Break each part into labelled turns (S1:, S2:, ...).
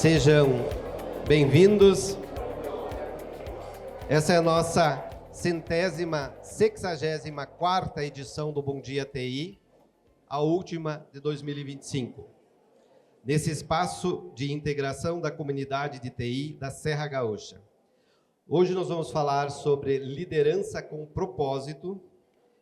S1: Sejam bem-vindos. Essa é a nossa 164ª edição do Bom Dia TI, a última de 2025. Nesse espaço de integração da comunidade de TI da Serra Gaúcha. Hoje nós vamos falar sobre liderança com propósito,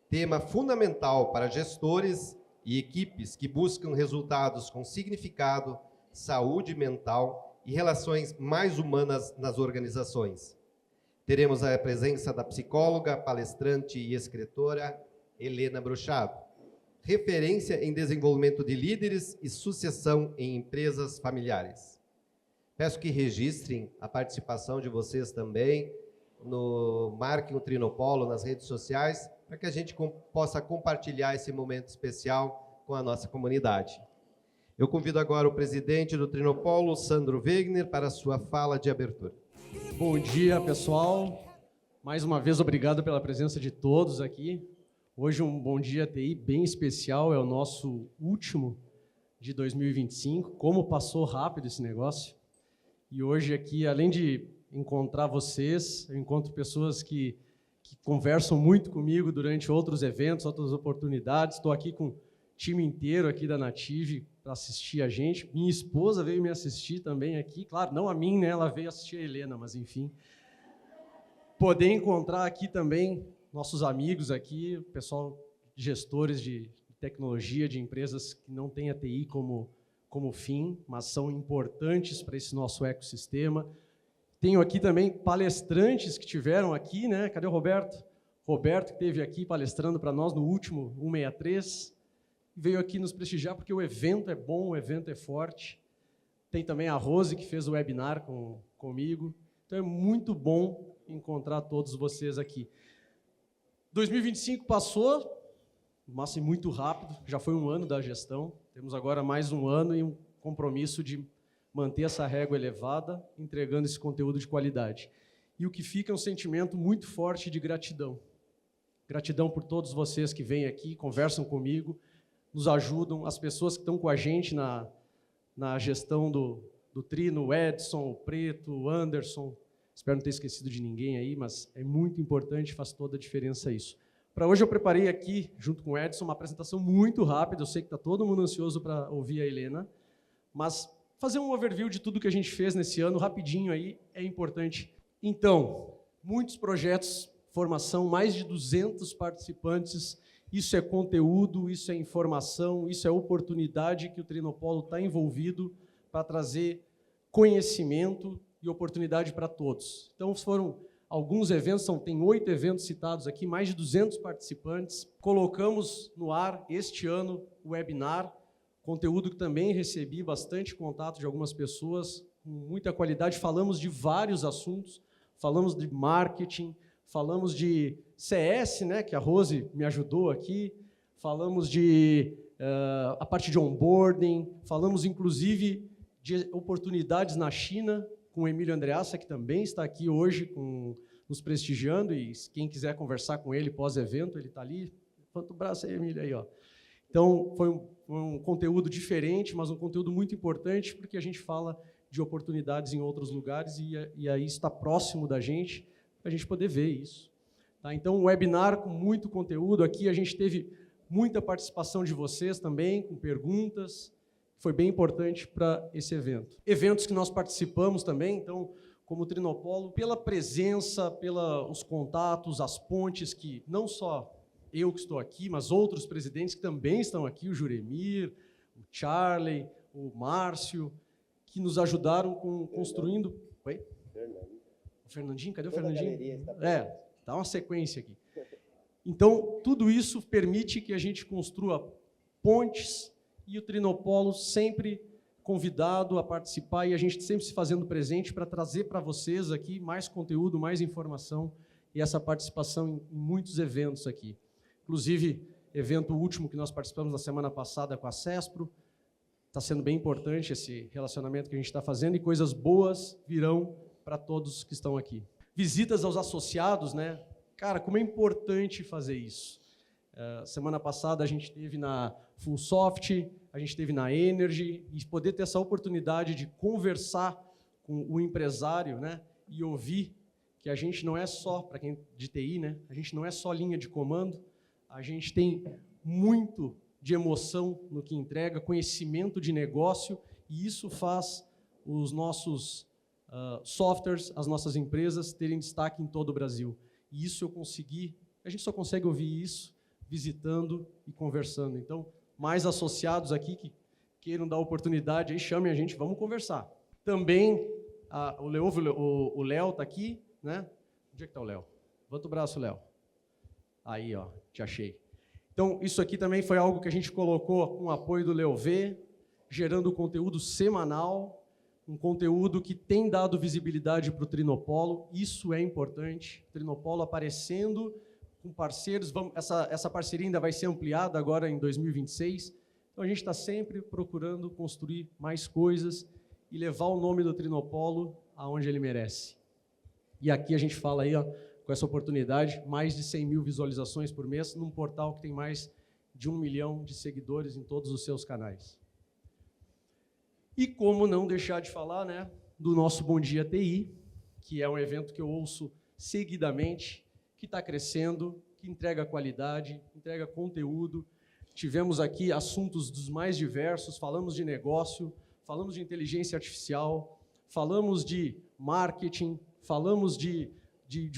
S1: tema fundamental para gestores e equipes que buscam resultados com significado, saúde mental e relações mais humanas nas organizações. Teremos a presença da psicóloga, palestrante e escritora Helena Bruchado, referência em desenvolvimento de líderes e sucessão em empresas familiares. Peço que registrem a participação de vocês também, marquem o Trinopolo nas redes sociais, para que a gente possa compartilhar esse momento especial com a nossa comunidade. Eu convido agora o presidente do Trinopolo, Sandro Wegner, para a sua fala de abertura.
S2: Bom dia, pessoal. Mais uma vez, obrigado pela presença de todos aqui. Hoje um Bom Dia TI bem especial, é o nosso último de 2025. Como passou rápido esse negócio. E hoje aqui, além de encontrar vocês, eu encontro pessoas que conversam muito comigo durante outros eventos, outras oportunidades. Estou aqui com o time inteiro aqui da Native para assistir a gente. Minha esposa veio me assistir também aqui. Claro, não a mim, né? Ela veio assistir a Helena, mas enfim. Poder encontrar aqui também nossos amigos aqui, pessoal, gestores de tecnologia, de empresas que não têm a TI como fim, mas são importantes para esse nosso ecossistema. Tenho aqui também palestrantes que tiveram aqui, né? Cadê o Roberto? Roberto, que esteve aqui palestrando para nós no último 163, veio aqui nos prestigiar porque o evento é bom, o evento é forte. Tem também a Rose, que fez o webinar comigo. Então é muito bom encontrar todos vocês aqui. 2025 passou, mas muito rápido, já foi um ano da gestão. Temos agora mais um ano e um compromisso de manter essa régua elevada, entregando esse conteúdo de qualidade. E o que fica é um sentimento muito forte de gratidão. Gratidão por todos vocês que vêm aqui, conversam comigo, nos ajudam, as pessoas que estão com a gente na gestão do Trino, o Edson, o Preto, o Anderson. Espero não ter esquecido de ninguém aí, mas é muito importante, faz toda a diferença isso. Para hoje eu preparei aqui, junto com o Edson, uma apresentação muito rápida. Eu sei que está todo mundo ansioso para ouvir a Helena, mas fazer um overview de tudo que a gente fez nesse ano, rapidinho aí, é importante. Então, muitos projetos, formação, mais de 200 participantes, isso é conteúdo, isso é informação, isso é oportunidade que o Trinopolo está envolvido para trazer conhecimento e oportunidade para todos. Então, foram alguns eventos, tem 8 eventos citados aqui, mais de 200 participantes. Colocamos no ar este ano o webinar, conteúdo que também recebi bastante contato de algumas pessoas, com muita qualidade. Falamos de vários assuntos, falamos de marketing, falamos de CS, né, que a Rose me ajudou aqui, falamos de a parte de onboarding, falamos inclusive de oportunidades na China, com o Emílio Andreassa, que também está aqui hoje nos prestigiando, e quem quiser conversar com ele pós-evento, ele está ali. Levanta o braço aí, Emílio, aí, ó. Então, foi um conteúdo diferente, mas um conteúdo muito importante, porque a gente fala de oportunidades em outros lugares, e aí está próximo da gente, para a gente poder ver isso. Tá? Então, um webinar com muito conteúdo. Aqui a gente teve muita participação de vocês também, com perguntas. Foi bem importante para esse evento. Eventos que nós participamos também, então, como Trinopolo, pela presença, pelos contatos, as pontes que não só eu que estou aqui, mas outros presidentes que também estão aqui, o Juremir, o Charlie, o Márcio, que nos ajudaram construindo... Oi? O Fernandinho, cadê o Fernandinho? Dá uma sequência aqui. Então, tudo isso permite que a gente construa pontes, e o Trinopolo sempre convidado a participar e a gente sempre se fazendo presente para trazer para vocês aqui mais conteúdo, mais informação e essa participação em muitos eventos aqui. Inclusive, evento último que nós participamos na semana passada com a CESPRO, está sendo bem importante esse relacionamento que a gente está fazendo e coisas boas virão para todos que estão aqui. Visitas aos associados, né? Cara, como é importante fazer isso. Semana passada a gente esteve na Fullsoft, a gente esteve na Energy, e poder ter essa oportunidade de conversar com o empresário, né, e ouvir que a gente não é só, para quem de TI, né, a gente não é só linha de comando, a gente tem muito de emoção no que entrega, conhecimento de negócio, e isso faz os nossos softwares, as nossas empresas terem destaque em todo o Brasil. E isso a gente só consegue ouvir isso visitando e conversando. Então, mais associados aqui que queiram dar oportunidade, aí chamem a gente, vamos conversar. Também, o Léo está aqui, né? Onde é que está o Léo? Levanta o braço, Léo. Aí, ó, te achei. Então, isso aqui também foi algo que a gente colocou com o apoio do Leovê, gerando conteúdo semanal, um conteúdo que tem dado visibilidade para o Trinopolo, isso é importante, Trinopolo aparecendo com parceiros, essa parceria ainda vai ser ampliada agora em 2026, então a gente está sempre procurando construir mais coisas e levar o nome do Trinopolo aonde ele merece. E aqui a gente fala aí, ó, com essa oportunidade, mais de 100 mil visualizações por mês, num portal que tem mais de 1 milhão de seguidores em todos os seus canais. E como não deixar de falar, né, do nosso Bom Dia TI, que é um evento que eu ouço seguidamente, que está crescendo, que entrega qualidade, entrega conteúdo. Tivemos aqui assuntos dos mais diversos, falamos de negócio, falamos de inteligência artificial, falamos de marketing, falamos de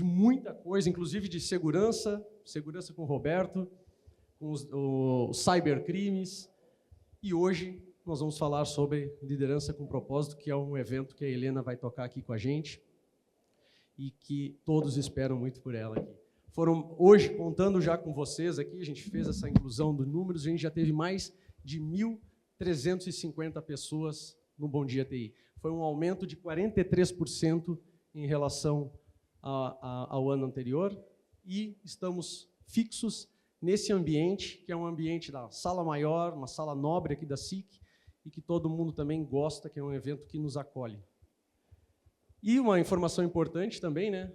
S2: muita coisa, inclusive de segurança com o Roberto, com os cybercrimes, e hoje nós vamos falar sobre liderança com propósito, que é um evento que a Helena vai tocar aqui com a gente e que todos esperam muito por ela aqui. Hoje, contando já com vocês aqui, a gente fez essa inclusão dos números, a gente já teve mais de 1.350 pessoas no Bom Dia TI. Foi um aumento de 43% em relação ao ano anterior e estamos fixos nesse ambiente, que é um ambiente da sala maior, uma sala nobre aqui da SIC, e que todo mundo também gosta, que é um evento que nos acolhe. E uma informação importante também, né?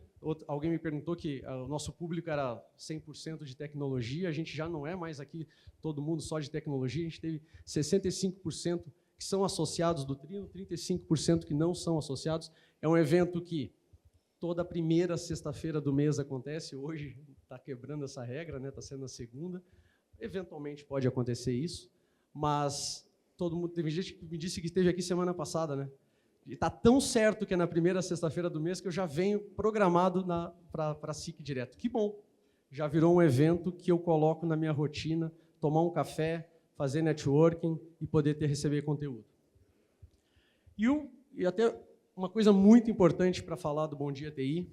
S2: Alguém me perguntou que o nosso público era 100% de tecnologia, a gente já não é mais aqui todo mundo só de tecnologia, a gente teve 65% que são associados do Trino, 35% que não são associados. É um evento que toda primeira sexta-feira do mês acontece, hoje está quebrando essa regra, né? Está sendo a segunda, eventualmente pode acontecer isso, mas todo mundo, teve gente que me disse que esteve aqui semana passada, né? E está tão certo que é na primeira sexta-feira do mês que eu já venho programado para a SIC direto. Que bom! Já virou um evento que eu coloco na minha rotina, tomar um café, fazer networking e poder receber conteúdo. E até uma coisa muito importante para falar do Bom Dia TI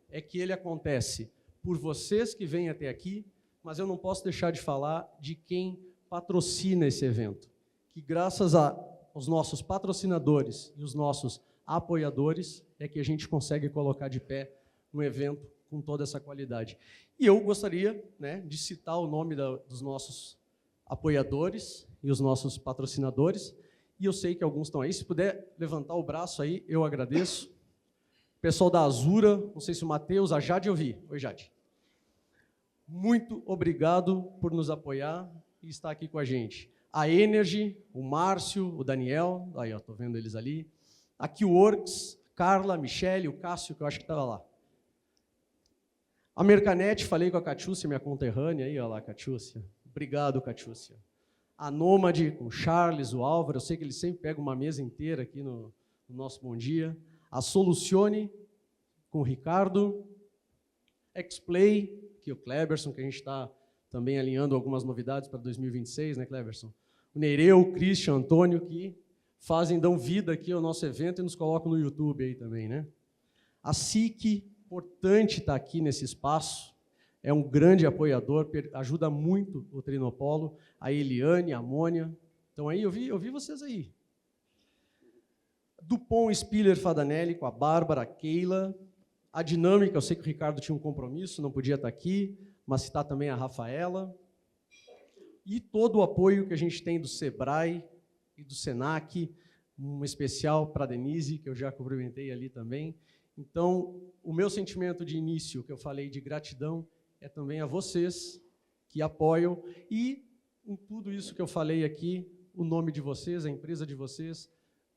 S2: é que ele acontece por vocês que vêm até aqui, mas eu não posso deixar de falar de quem patrocina esse evento. Que graças aos nossos patrocinadores e os nossos apoiadores é que a gente consegue colocar de pé um evento com toda essa qualidade. E eu gostaria, né, de citar o nome dos nossos apoiadores e os nossos patrocinadores, e eu sei que alguns estão aí, se puder levantar o braço aí, eu agradeço. Pessoal da Azura, não sei se o Matheus, a Jade eu vi. Oi, Jade. Muito obrigado por nos apoiar e estar aqui com a gente. A Energy, o Márcio, o Daniel, aí, estou vendo eles ali. A QWorks, Carla, Michele, o Cássio, que eu acho que estava lá. A Mercanet, falei com a Catiúcia, minha conterrânea, aí, olha lá, Catiúcia. Obrigado, Catiúcia. A Nômade, com o Charles, o Álvaro, eu sei que eles sempre pegam uma mesa inteira aqui no nosso Bom Dia. A Solucione, com o Ricardo. Xplay, que é o Kleberson, que a gente está também alinhando algumas novidades para 2026, né, Kleberson? O Neireu, o Christian, o Antônio, que dão vida aqui ao nosso evento e nos colocam no YouTube aí também, né? A SIC, importante estar aqui nesse espaço, é um grande apoiador, ajuda muito o Trinopolo, a Eliane, a Mônia. Então aí, eu vi vocês aí. Dupont, Spiller, Fadanelli, com a Bárbara, a Keila. A Dinâmica, eu sei que o Ricardo tinha um compromisso, não podia estar aqui, mas citar também a Rafaela. E todo o apoio que a gente tem do Sebrae e do Senac, um especial para a Denise, que eu já cumprimentei ali também. Então, o meu sentimento de início, que eu falei de gratidão, é também a vocês que apoiam e, em tudo isso que eu falei aqui, o nome de vocês, a empresa de vocês,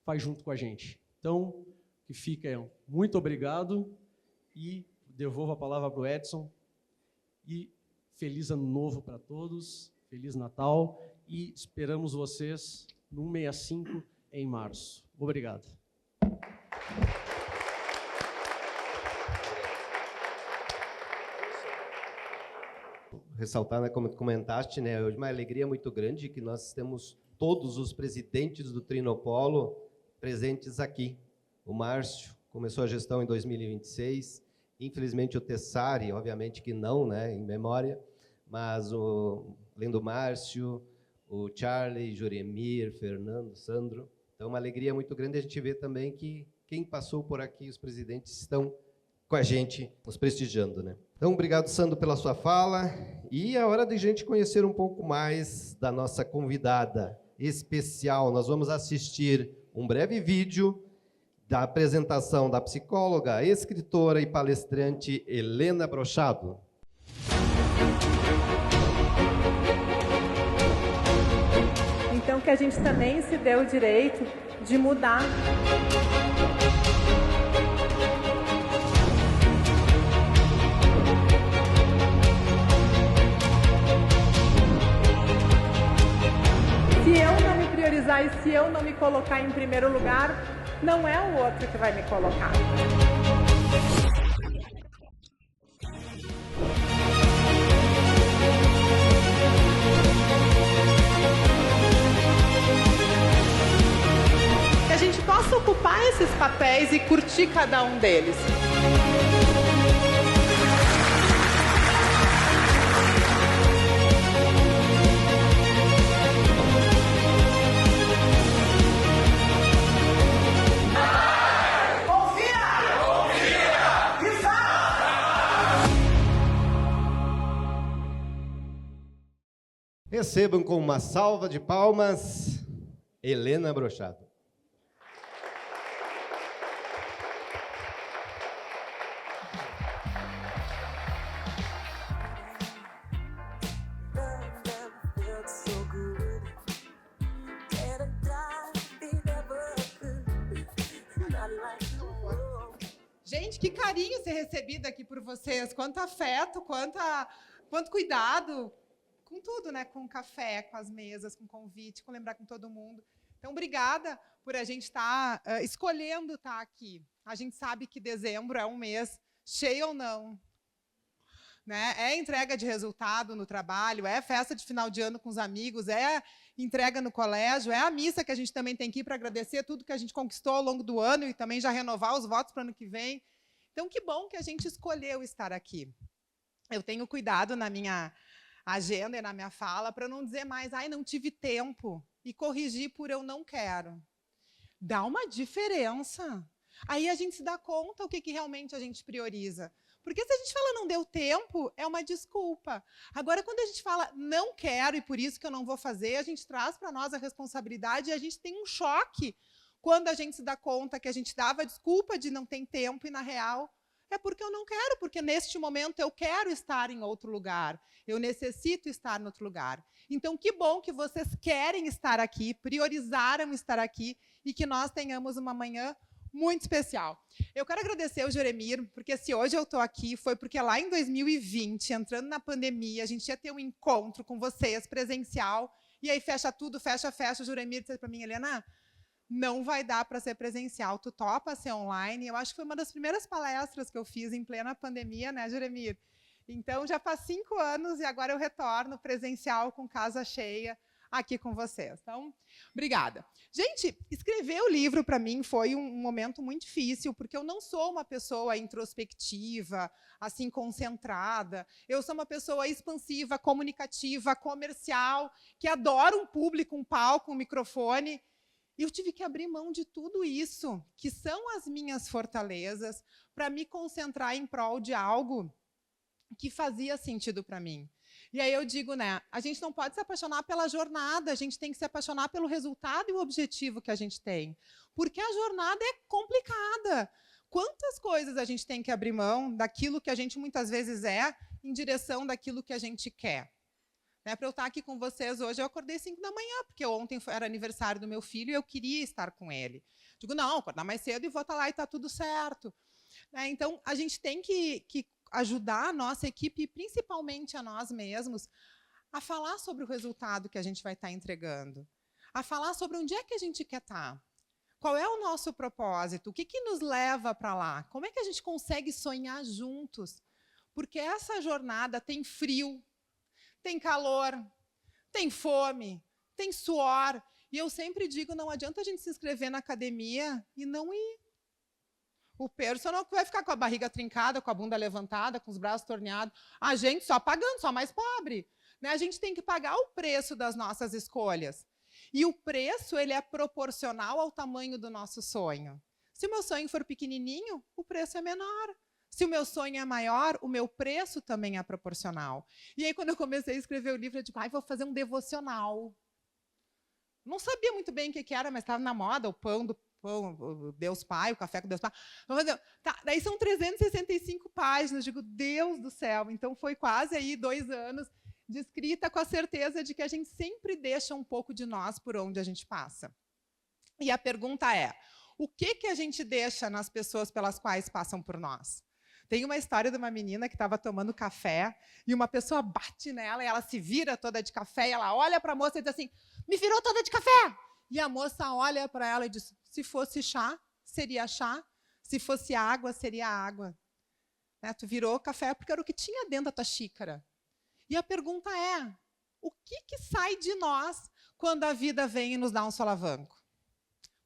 S2: faz junto com a gente. Então, que fica aí, muito obrigado e devolvo a palavra para o Edson. E feliz ano novo para todos, feliz Natal e esperamos vocês no 165 em março. Obrigado.
S1: Ressaltar, né, como tu comentaste, né, hoje uma alegria muito grande que nós temos todos os presidentes do Trinopolo presentes aqui. O Márcio começou a gestão em 2026, infelizmente o Tessari, obviamente que não, né, em memória, mas além do Márcio, o Charlie, Juremir, Fernando, Sandro. Então, uma alegria muito grande a gente ver também que quem passou por aqui, os presidentes, estão com a gente, nos prestigiando, né? Então, obrigado, Sandro, pela sua fala. E é hora de a gente conhecer um pouco mais da nossa convidada especial. Nós vamos assistir um breve vídeo da apresentação da psicóloga, escritora e palestrante Helena Brochado.
S3: Então, que a gente também se dê o direito de mudar. Se eu não me priorizar e se eu não me colocar em primeiro lugar, não é o outro que vai me colocar. Que a gente possa ocupar esses papéis e curtir cada um deles.
S1: Recebam com uma salva de palmas, Helena Brochado.
S4: Gente, que carinho ser recebida aqui por vocês. Quanto afeto, quanto cuidado. Com tudo, né? Com o café, com as mesas, com o convite, com lembrar com todo mundo. Então, obrigada por a gente estar escolhendo estar aqui. A gente sabe que dezembro é um mês cheio ou não. Né? É entrega de resultado no trabalho, é festa de final de ano com os amigos, é entrega no colégio, é a missa que a gente também tem que ir para agradecer tudo que a gente conquistou ao longo do ano e também já renovar os votos para o ano que vem. Então, que bom que a gente escolheu estar aqui. Eu tenho cuidado na minha agenda e na minha fala para não dizer mais, ai, não tive tempo, e corrigir por eu não quero. Dá uma diferença. Aí a gente se dá conta o que realmente a gente prioriza. Porque se a gente fala não deu tempo, é uma desculpa. Agora, quando a gente fala não quero e por isso que eu não vou fazer, a gente traz para nós a responsabilidade e a gente tem um choque quando a gente se dá conta que a gente dava desculpa de não ter tempo e, na real, é porque eu não quero, porque neste momento eu quero estar em outro lugar, eu necessito estar em outro lugar. Então, que bom que vocês querem estar aqui, priorizaram estar aqui e que nós tenhamos uma manhã muito especial. Eu quero agradecer ao Juremir, porque se hoje eu estou aqui foi porque lá em 2020, entrando na pandemia, a gente ia ter um encontro com vocês presencial e aí fecha tudo, fecha. O Juremir disse para mim, Helena, não vai dar para ser presencial, tu topa ser online. Eu acho que foi uma das primeiras palestras que eu fiz em plena pandemia, né, Juremir? Então, já faz 5 anos e agora eu retorno presencial com casa cheia aqui com vocês. Então, obrigada. Gente, escrever o livro para mim foi um momento muito difícil, porque eu não sou uma pessoa introspectiva, assim, concentrada. Eu sou uma pessoa expansiva, comunicativa, comercial, que adora um público, um palco, um microfone. E eu tive que abrir mão de tudo isso, que são as minhas fortalezas, para me concentrar em prol de algo que fazia sentido para mim. E aí eu digo, né, a gente não pode se apaixonar pela jornada, a gente tem que se apaixonar pelo resultado e o objetivo que a gente tem. Porque a jornada é complicada. Quantas coisas a gente tem que abrir mão daquilo que a gente muitas vezes é, em direção daquilo que a gente quer. Né, para eu estar aqui com vocês hoje, eu acordei 5 da manhã, porque ontem era aniversário do meu filho e eu queria estar com ele. Digo, não, acordar mais cedo e vou estar lá e está tudo certo. Né, então, a gente tem que ajudar a nossa equipe, e principalmente a nós mesmos, a falar sobre o resultado que a gente vai estar entregando, a falar sobre onde é que a gente quer estar, qual é o nosso propósito, o que nos leva para lá, como é que a gente consegue sonhar juntos, porque essa jornada tem frio, tem calor, tem fome, tem suor. E eu sempre digo, não adianta a gente se inscrever na academia e não ir. O personal vai ficar com a barriga trincada, com a bunda levantada, com os braços torneados. A gente só pagando, só mais pobre. Né? A gente tem que pagar o preço das nossas escolhas. E o preço ele é proporcional ao tamanho do nosso sonho. Se o meu sonho for pequenininho, o preço é menor. Se o meu sonho é maior, o meu preço também é proporcional. E aí, quando eu comecei a escrever o livro, eu digo, vou fazer um devocional. Não sabia muito bem o que era, mas estava na moda, o pão, o Deus Pai, o café com Deus Pai. Tá, daí são 365 páginas, digo, Deus do céu. Então, foi quase aí 2 anos de escrita com a certeza de que a gente sempre deixa um pouco de nós por onde a gente passa. E a pergunta é, o que a gente deixa nas pessoas pelas quais passam por nós? Tem uma história de uma menina que estava tomando café e uma pessoa bate nela e ela se vira toda de café e ela olha para a moça e diz assim, me virou toda de café! E a moça olha para ela e diz, se fosse chá, seria chá. Se fosse água, seria água. Né? Tu virou café porque era o que tinha dentro da tua xícara. E a pergunta é, o que sai de nós quando a vida vem e nos dá um solavanco?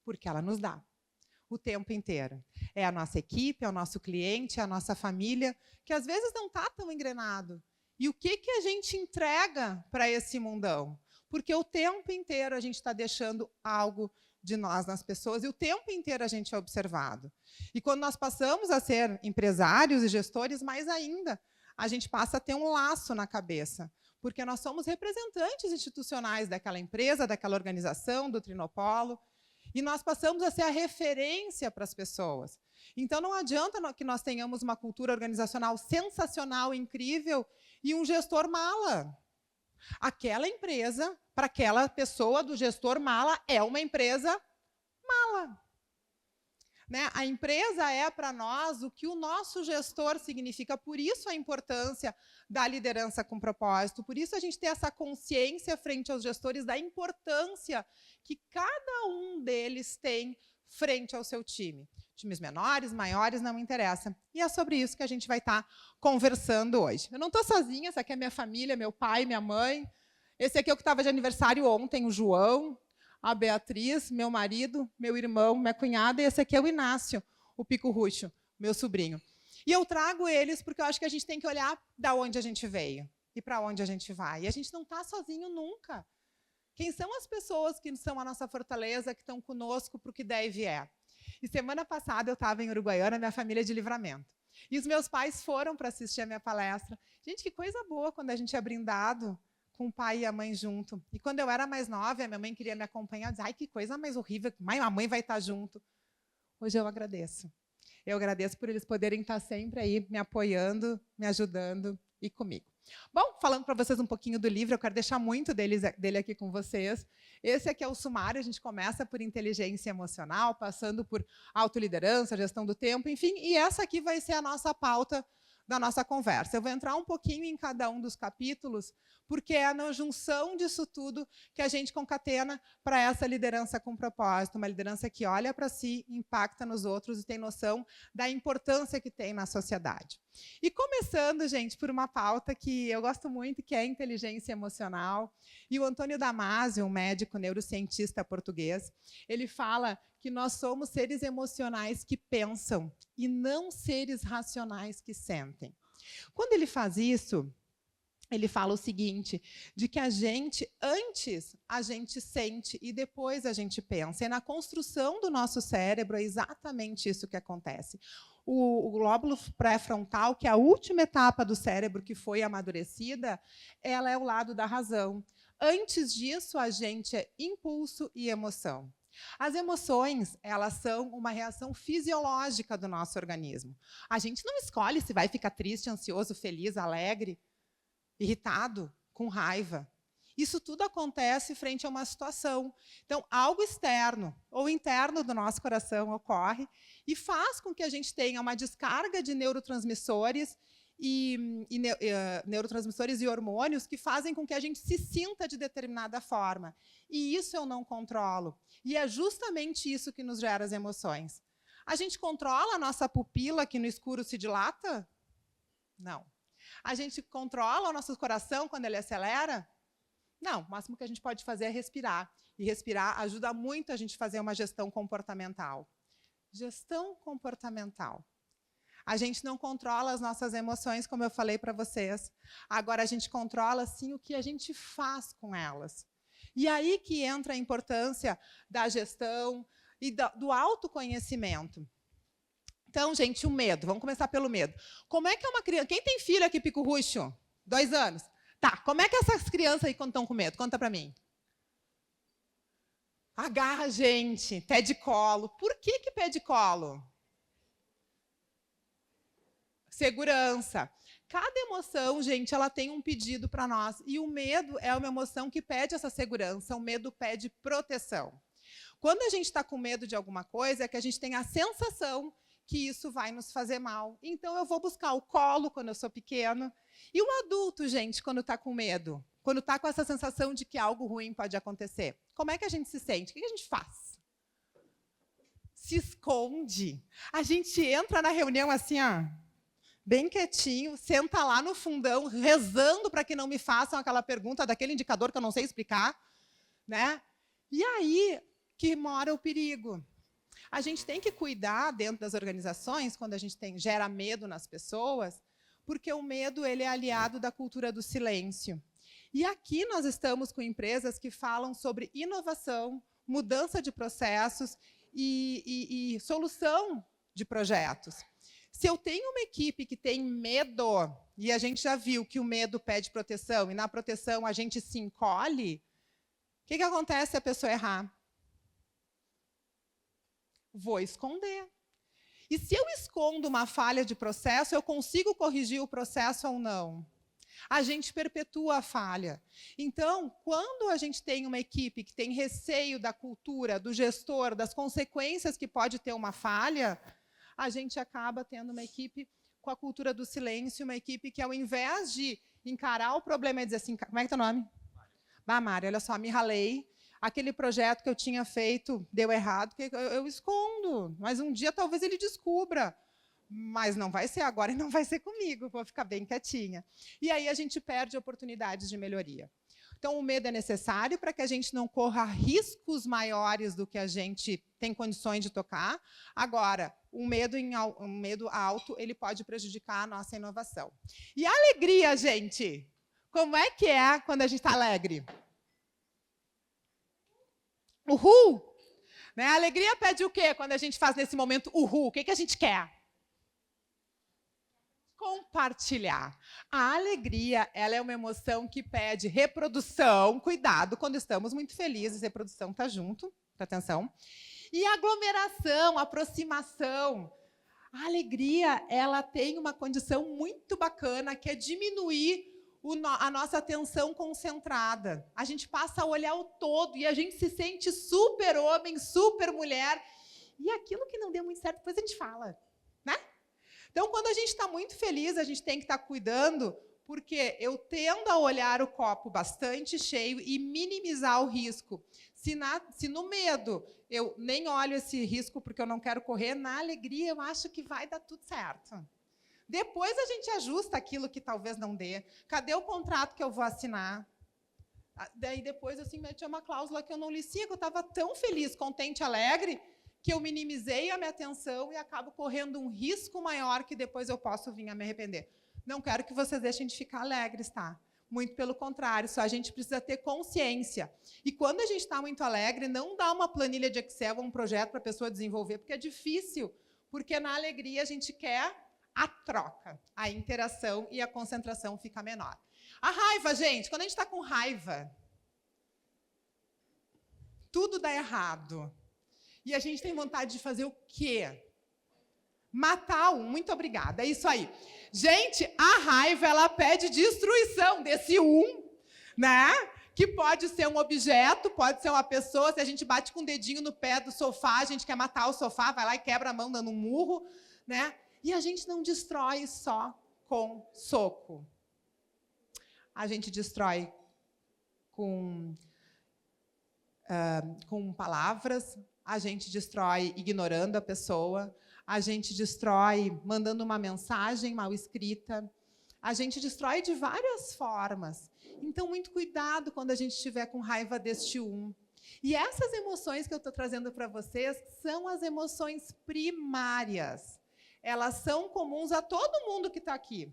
S4: Porque ela nos dá. O tempo inteiro. É a nossa equipe, é o nosso cliente, é a nossa família, que às vezes não está tão engrenado. E o que a gente entrega para esse mundão? Porque o tempo inteiro a gente está deixando algo de nós nas pessoas e o tempo inteiro a gente é observado. E quando nós passamos a ser empresários e gestores, mais ainda, a gente passa a ter um laço na cabeça, porque nós somos representantes institucionais daquela empresa, daquela organização, do Trinopolo, e nós passamos a ser a referência para as pessoas. Então, não adianta que nós tenhamos uma cultura organizacional sensacional, incrível, e um gestor mala. Aquela empresa, para aquela pessoa do gestor mala, é uma empresa mala. Né? A empresa é, para nós, o que o nosso gestor significa. Por isso a importância da liderança com propósito. Por isso a gente tem essa consciência frente aos gestores da importância que cada um deles tem frente ao seu time. Times menores, maiores, não interessa. E é sobre isso que a gente vai estar conversando hoje. Eu não estou sozinha, essa aqui é minha família, meu pai, minha mãe. Esse aqui é o que estava de aniversário ontem, o João. A Beatriz, meu marido, meu irmão, minha cunhada, e esse aqui é o Inácio, o Pico Ruxo, meu sobrinho. E eu trago eles porque eu acho que a gente tem que olhar da onde a gente veio e para onde a gente vai. E a gente não está sozinho nunca. Quem são as pessoas que são a nossa fortaleza, que estão conosco para o que der e vier? E semana passada eu estava em Uruguaiana, minha família é de Livramento. E os meus pais foram para assistir a minha palestra. Gente, que coisa boa quando a gente é brindado com o pai e a mãe junto. E quando eu era mais nova, a minha mãe queria me acompanhar, eu dizia, ai, que coisa mais horrível, a mãe vai estar junto. Hoje eu agradeço. Eu agradeço por eles poderem estar sempre aí me apoiando, me ajudando e comigo. Bom, falando para vocês um pouquinho do livro, eu quero deixar muito dele aqui com vocês. Esse aqui é o sumário, a gente começa por inteligência emocional, passando por autoliderança, gestão do tempo, enfim, e essa aqui vai ser a nossa pauta da nossa conversa. Eu vou entrar um pouquinho em cada um dos capítulos, porque é na junção disso tudo que a gente concatena para essa liderança com propósito, uma liderança que olha para si, impacta nos outros e tem noção da importância que tem na sociedade. E começando, gente, por uma pauta que eu gosto muito, que é a inteligência emocional. E o Antônio Damasio, um médico neurocientista português, ele fala que nós somos seres emocionais que pensam e não seres racionais que sentem. Quando ele faz isso, ele fala o seguinte, de que antes a gente sente e depois a gente pensa. E na construção do nosso cérebro é exatamente isso que acontece. O glóbulo pré-frontal, que é a última etapa do cérebro que foi amadurecida, ela é o lado da razão. Antes disso, a gente é impulso e emoção. As emoções, elas são uma reação fisiológica do nosso organismo. A gente não escolhe se vai ficar triste, ansioso, feliz, alegre, irritado, com raiva. Isso tudo acontece frente a uma situação. Então, algo externo ou interno do nosso coração ocorre e faz com que a gente tenha uma descarga de neurotransmissores neurotransmissores e hormônios que fazem com que a gente se sinta de determinada forma. E isso eu não controlo. E é justamente isso que nos gera as emoções. A gente controla a nossa pupila que no escuro se dilata? Não. A gente controla o nosso coração quando ele acelera? Não. O máximo que a gente pode fazer é respirar. E respirar ajuda muito a gente a fazer uma gestão comportamental. Gestão comportamental. A gente não controla as nossas emoções, como eu falei para vocês. Agora, a gente controla, sim, o que a gente faz com elas. E aí que entra a importância da gestão e do autoconhecimento. Então, gente, o medo. Vamos começar pelo medo. Como é que é uma criança... Quem tem filho aqui, pico-ruxo? 2 anos? Tá, como é que essas crianças aí, quando estão com medo? Conta para mim. Agarra a gente, pé de colo. Por que pé de colo? Segurança. Cada emoção, gente, ela tem um pedido para nós. E o medo é uma emoção que pede essa segurança. O medo pede proteção. Quando a gente está com medo de alguma coisa, é que a gente tem a sensação que isso vai nos fazer mal. Então, eu vou buscar o colo quando eu sou pequeno. E o adulto, gente, quando está com medo? Quando está com essa sensação de que algo ruim pode acontecer? Como é que a gente se sente? O que a gente faz? Se esconde. A gente entra na reunião assim, ó, bem quietinho, senta lá no fundão, rezando para que não me façam aquela pergunta daquele indicador que eu não sei explicar, né? E aí que mora o perigo. A gente tem que cuidar dentro das organizações, quando a gente gera medo nas pessoas, porque o medo ele é aliado da cultura do silêncio. E aqui nós estamos com empresas que falam sobre inovação, mudança de processos e solução de projetos. Se eu tenho uma equipe que tem medo, e a gente já viu que o medo pede proteção, e na proteção a gente se encolhe, o que acontece se a pessoa errar? Vou esconder. E se eu escondo uma falha de processo, eu consigo corrigir o processo ou não? A gente perpetua a falha. Então, quando a gente tem uma equipe que tem receio da cultura, do gestor, das consequências que pode ter uma falha, a gente acaba tendo uma equipe com a cultura do silêncio, uma equipe que, ao invés de encarar o problema e dizer assim, como é que é teu nome? Mari, olha só, me ralei, aquele projeto que eu tinha feito deu errado, que eu escondo, mas um dia talvez ele descubra, mas não vai ser agora e não vai ser comigo, vou ficar bem quietinha. E aí a gente perde oportunidades de melhoria. Então, o medo é necessário para que a gente não corra riscos maiores do que a gente tem condições de tocar. Agora, um medo alto, ele pode prejudicar a nossa inovação. E a alegria, gente? Como é que é quando a gente está alegre? Uhul! Né? A alegria pede o quê quando a gente faz nesse momento uhul? O que a gente quer? Compartilhar. A alegria, ela é uma emoção que pede reprodução, cuidado quando estamos muito felizes, reprodução está junto, presta atenção. E aglomeração, aproximação. A alegria, ela tem uma condição muito bacana, que é diminuir a nossa atenção concentrada. A gente passa a olhar o todo e a gente se sente super homem, super mulher. E aquilo que não deu muito certo, depois a gente fala, né? Então, quando a gente está muito feliz, a gente tem que estar cuidando, porque eu tendo a olhar o copo bastante cheio e minimizar o risco. Se no medo eu nem olho esse risco porque eu não quero correr, na alegria eu acho que vai dar tudo certo. Depois a gente ajusta aquilo que talvez não dê. Cadê o contrato que eu vou assinar? Daí depois assim, tinha uma cláusula que eu não li, sim, que eu estava tão feliz, contente, alegre, que eu minimizei a minha atenção e acabo correndo um risco maior que depois eu posso vir a me arrepender. Não quero que vocês deixem de ficar alegres, tá? Muito pelo contrário, só a gente precisa ter consciência. E quando a gente está muito alegre, não dá uma planilha de Excel ou um projeto para a pessoa desenvolver, porque é difícil, porque na alegria a gente quer a troca, a interação e a concentração fica menor. A raiva, gente, quando a gente está com raiva, tudo dá errado. E a gente tem vontade de fazer o quê? Matar um. Muito obrigada. É isso aí. Gente, a raiva, ela pede destruição desse um. né? Que pode ser um objeto, pode ser uma pessoa. Se a gente bate com o dedinho no pé do sofá, a gente quer matar o sofá, vai lá e quebra a mão dando um murro, né? E a gente não destrói só com soco. A gente destrói com palavras, a gente destrói ignorando a pessoa, a gente destrói mandando uma mensagem mal escrita, a gente destrói de várias formas. Então, muito cuidado quando a gente estiver com raiva deste um. E essas emoções que eu estou trazendo para vocês são as emoções primárias. Elas são comuns a todo mundo que está aqui.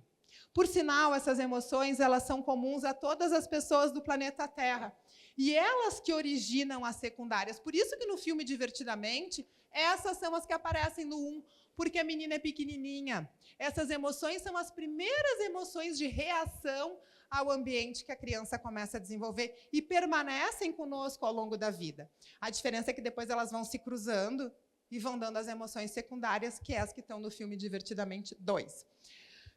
S4: Por sinal, essas emoções elas são comuns a todas as pessoas do planeta Terra. E elas que originam as secundárias. Por isso que no filme Divertidamente, essas são as que aparecem no 1, porque a menina é pequenininha. Essas emoções são as primeiras emoções de reação ao ambiente que a criança começa a desenvolver e permanecem conosco ao longo da vida. A diferença é que depois elas vão se cruzando e vão dando as emoções secundárias, que é as que estão no filme Divertidamente 2.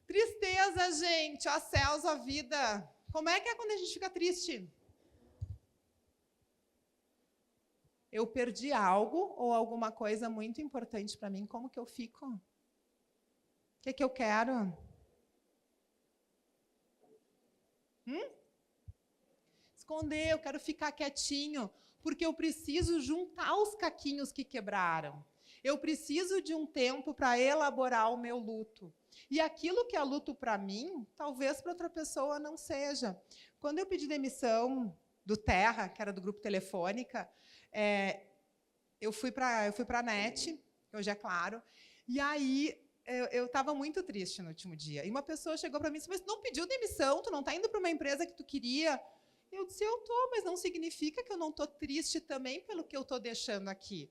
S4: Tristeza, gente, ó céus, ó vida. Como é que é quando a gente fica triste? Eu perdi algo ou alguma coisa muito importante para mim, como que eu fico? O que eu quero? Esconder, eu quero ficar quietinho, porque eu preciso juntar os caquinhos que quebraram. Eu preciso de um tempo para elaborar o meu luto. E aquilo que é luto para mim, talvez para outra pessoa não seja. Quando eu pedi demissão do Terra, que era do Grupo Telefônica, eu fui para a NET, hoje é claro, e aí eu estava muito triste no último dia. E uma pessoa chegou para mim e disse, mas tu não pediu demissão, tu não está indo para uma empresa que tu queria? Eu disse, eu estou, mas não significa que eu não estou triste também pelo que eu estou deixando aqui.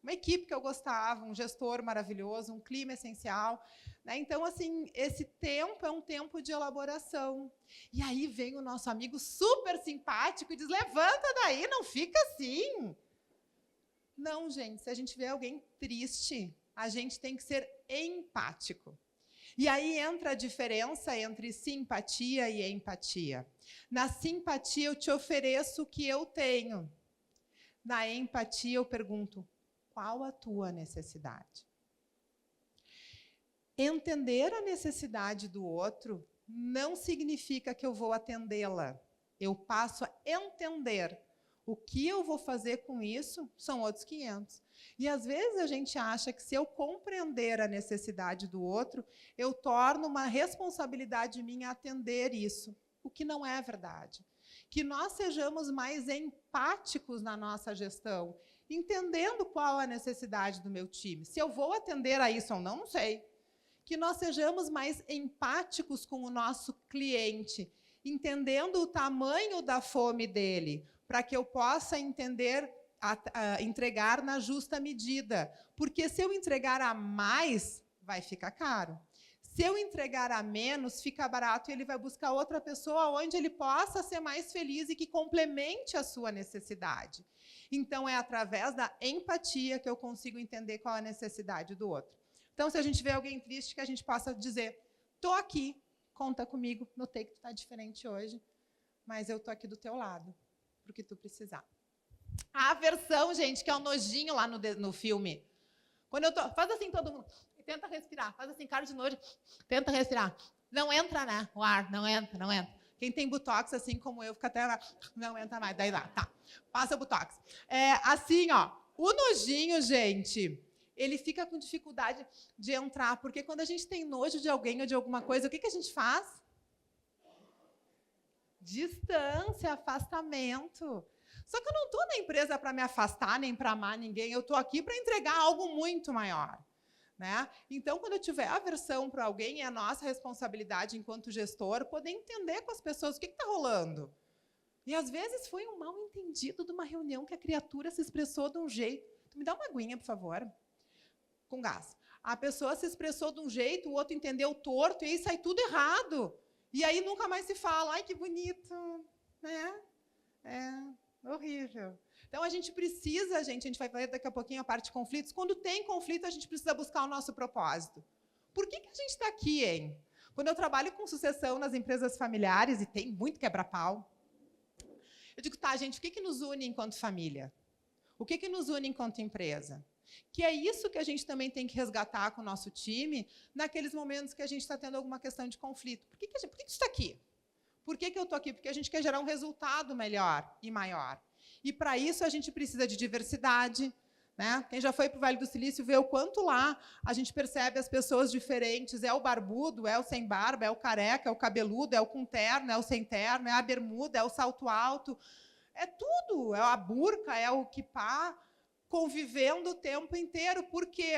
S4: Uma equipe que eu gostava, um gestor maravilhoso, um clima essencial, né? Então, assim, esse tempo é um tempo de elaboração. E aí vem o nosso amigo super simpático e diz, levanta daí, não fica assim. Não, gente, se a gente vê alguém triste, a gente tem que ser empático. E aí entra a diferença entre simpatia e empatia. Na simpatia, eu te ofereço o que eu tenho. Na empatia, eu pergunto, qual a tua necessidade? Entender a necessidade do outro não significa que eu vou atendê-la. Eu passo a entender. O que eu vou fazer com isso são outros 500. E, às vezes, a gente acha que, se eu compreender a necessidade do outro, eu torno uma responsabilidade minha atender isso, o que não é verdade. Que nós sejamos mais empáticos na nossa gestão, entendendo qual a necessidade do meu time. Se eu vou atender a isso ou não, não sei. Que nós sejamos mais empáticos com o nosso cliente, entendendo o tamanho da fome dele, para que eu possa entender, entregar na justa medida. Porque se eu entregar a mais, vai ficar caro. Se eu entregar a menos, fica barato e ele vai buscar outra pessoa onde ele possa ser mais feliz e que complemente a sua necessidade. Então, é através da empatia que eu consigo entender qual é a necessidade do outro. Então, se a gente vê alguém triste, que a gente possa dizer, estou aqui, conta comigo, notei que tu está diferente hoje, mas eu estou aqui do teu lado, para o que tu precisar. A aversão, gente, que é o nojinho lá no filme. Quando eu tô, faz assim todo mundo, tenta respirar, faz assim, cara de nojo, tenta respirar. Não entra, né? O ar, não entra, não entra. Quem tem botox, assim como eu, fica até lá, não entra mais, daí lá, tá. Passa o botox. Assim, ó, o nojinho, gente, ele fica com dificuldade de entrar, porque quando a gente tem nojo de alguém ou de alguma coisa, o que a gente faz? Distância, afastamento. Só que eu não estou na empresa para me afastar, nem para amar ninguém, eu estou aqui para entregar algo muito maior. Né? Então, quando eu tiver aversão para alguém, é a nossa responsabilidade, enquanto gestor, poder entender com as pessoas o que está rolando. E, às vezes, foi um mal-entendido de uma reunião que a criatura se expressou de um jeito. Me dá uma aguinha, por favor, com gás. A pessoa se expressou de um jeito, o outro entendeu torto, e aí sai tudo errado. E aí nunca mais se fala, ai, que bonito, né? Horrível. Então, a gente precisa, a gente vai falar daqui a pouquinho a parte de conflitos. Quando tem conflito, a gente precisa buscar o nosso propósito. Por que a gente está aqui, hein? Quando eu trabalho com sucessão nas empresas familiares, e tem muito quebra-pau, Eu digo, tá, gente, o que nos une enquanto família? O que nos une enquanto empresa? Que é isso que a gente também tem que resgatar com o nosso time naqueles momentos que a gente está tendo alguma questão de conflito. Por que isso está aqui? Por que eu estou aqui? Porque a gente quer gerar um resultado melhor e maior. E, para isso, a gente precisa de diversidade. Né? Quem já foi para o Vale do Silício vê o quanto lá a gente percebe as pessoas diferentes. É o barbudo, é o sem barba, é o careca, é o cabeludo, é o com terno, é o sem terno, é a bermuda, é o salto alto. É tudo. É a burca, é o quipá, convivendo o tempo inteiro. Por quê?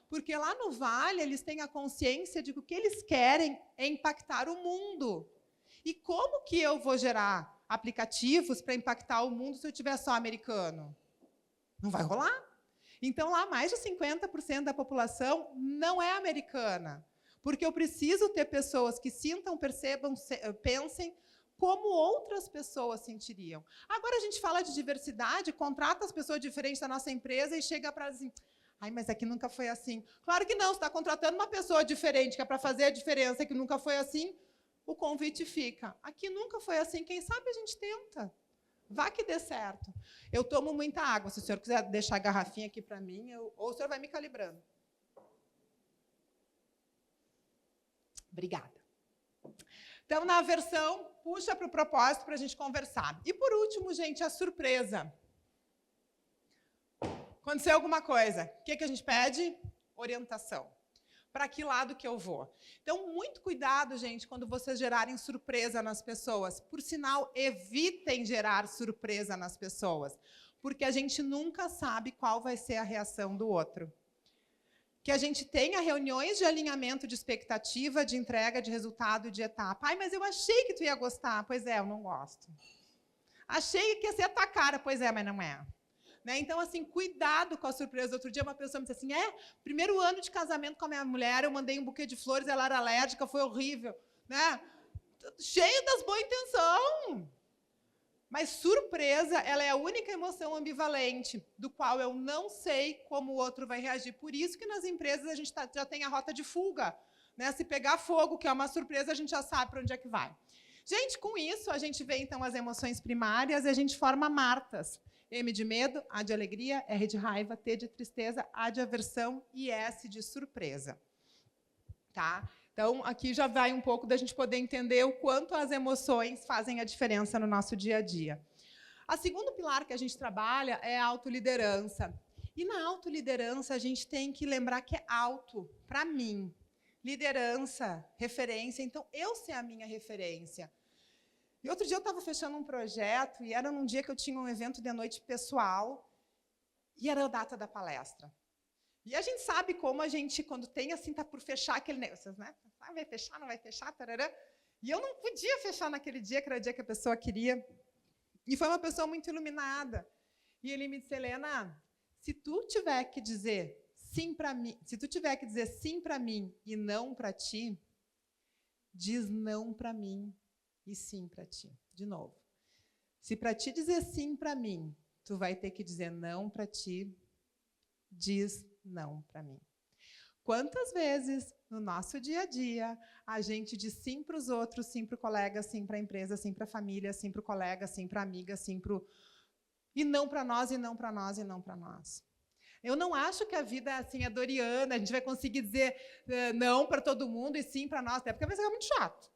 S4: Porque lá no Vale eles têm a consciência de que o que eles querem é impactar o mundo. E como que eu vou gerar aplicativos para impactar o mundo se eu tiver só americano? Não vai rolar. Então, lá, mais de 50% da população não é americana. Porque eu preciso ter pessoas que sintam, percebam, pensem como outras pessoas sentiriam. Agora, a gente fala de diversidade, contrata as pessoas diferentes da nossa empresa e chega para assim, ai, mas aqui nunca foi assim. Claro que não, você está contratando uma pessoa diferente, que é para fazer a diferença, que nunca foi assim, o convite fica. Aqui nunca foi assim, quem sabe a gente tenta. Vá que dê certo. Eu tomo muita água. Se o senhor quiser deixar a garrafinha aqui para mim, ou o senhor vai me calibrando. Obrigada. Então, na versão, puxa para o propósito para a gente conversar. E, por último, gente, a surpresa. Aconteceu alguma coisa. O que a gente pede? Orientação. Para que lado que eu vou? Então, muito cuidado, gente, quando vocês gerarem surpresa nas pessoas. Por sinal, evitem gerar surpresa nas pessoas, porque a gente nunca sabe qual vai ser a reação do outro. Que a gente tenha reuniões de alinhamento de expectativa, de entrega de resultado, de etapa. Ai, mas eu achei que tu ia gostar. Pois é, eu não gosto. Achei que ia ser a tua cara. Pois é, mas não é. Né? Então, assim, cuidado com a surpresa. Outro dia, uma pessoa me disse assim, primeiro ano de casamento com a minha mulher, eu mandei um buquê de flores, ela era alérgica, foi horrível. Né? Cheio das boas intenções. Mas surpresa, ela é a única emoção ambivalente, do qual eu não sei como o outro vai reagir. Por isso que nas empresas a gente já tem a rota de fuga. Né? Se pegar fogo, que é uma surpresa, a gente já sabe para onde é que vai. Gente, com isso, a gente vê, então, as emoções primárias e a gente forma martas. M de medo, A de alegria, R de raiva, T de tristeza, A de aversão e S de surpresa. Tá? Então, aqui já vai um pouco da gente poder entender o quanto as emoções fazem a diferença no nosso dia a dia. O segundo pilar que a gente trabalha é a autoliderança. E na autoliderança, a gente tem que lembrar que é auto, para mim. Liderança, referência. Então, eu ser a minha referência. E outro dia eu estava fechando um projeto e era num dia que eu tinha um evento de noite pessoal e era a data da palestra. E a gente sabe como a gente, quando tem assim, está por fechar aquele negócio, né? Vai fechar, não vai fechar, tarará. E eu não podia fechar naquele dia, que era o dia que a pessoa queria. E foi uma pessoa muito iluminada. E ele me disse, Helena, se tu tiver que dizer sim para mim, se tu tiver que dizer sim para mim e não para ti, diz não para mim e sim para ti. De novo. Se para ti dizer sim para mim, tu vai ter que dizer não para ti, diz não para mim. Quantas vezes no nosso dia a dia a gente diz sim para os outros, sim para o colega, sim para a empresa, sim para a família, sim para o colega, sim para a amiga, sim para o... E não para nós, e não para nós, e não para nós. Eu não acho que a vida assim é doriana, a gente vai conseguir dizer não para todo mundo e sim para nós, até porque vai ser muito chato.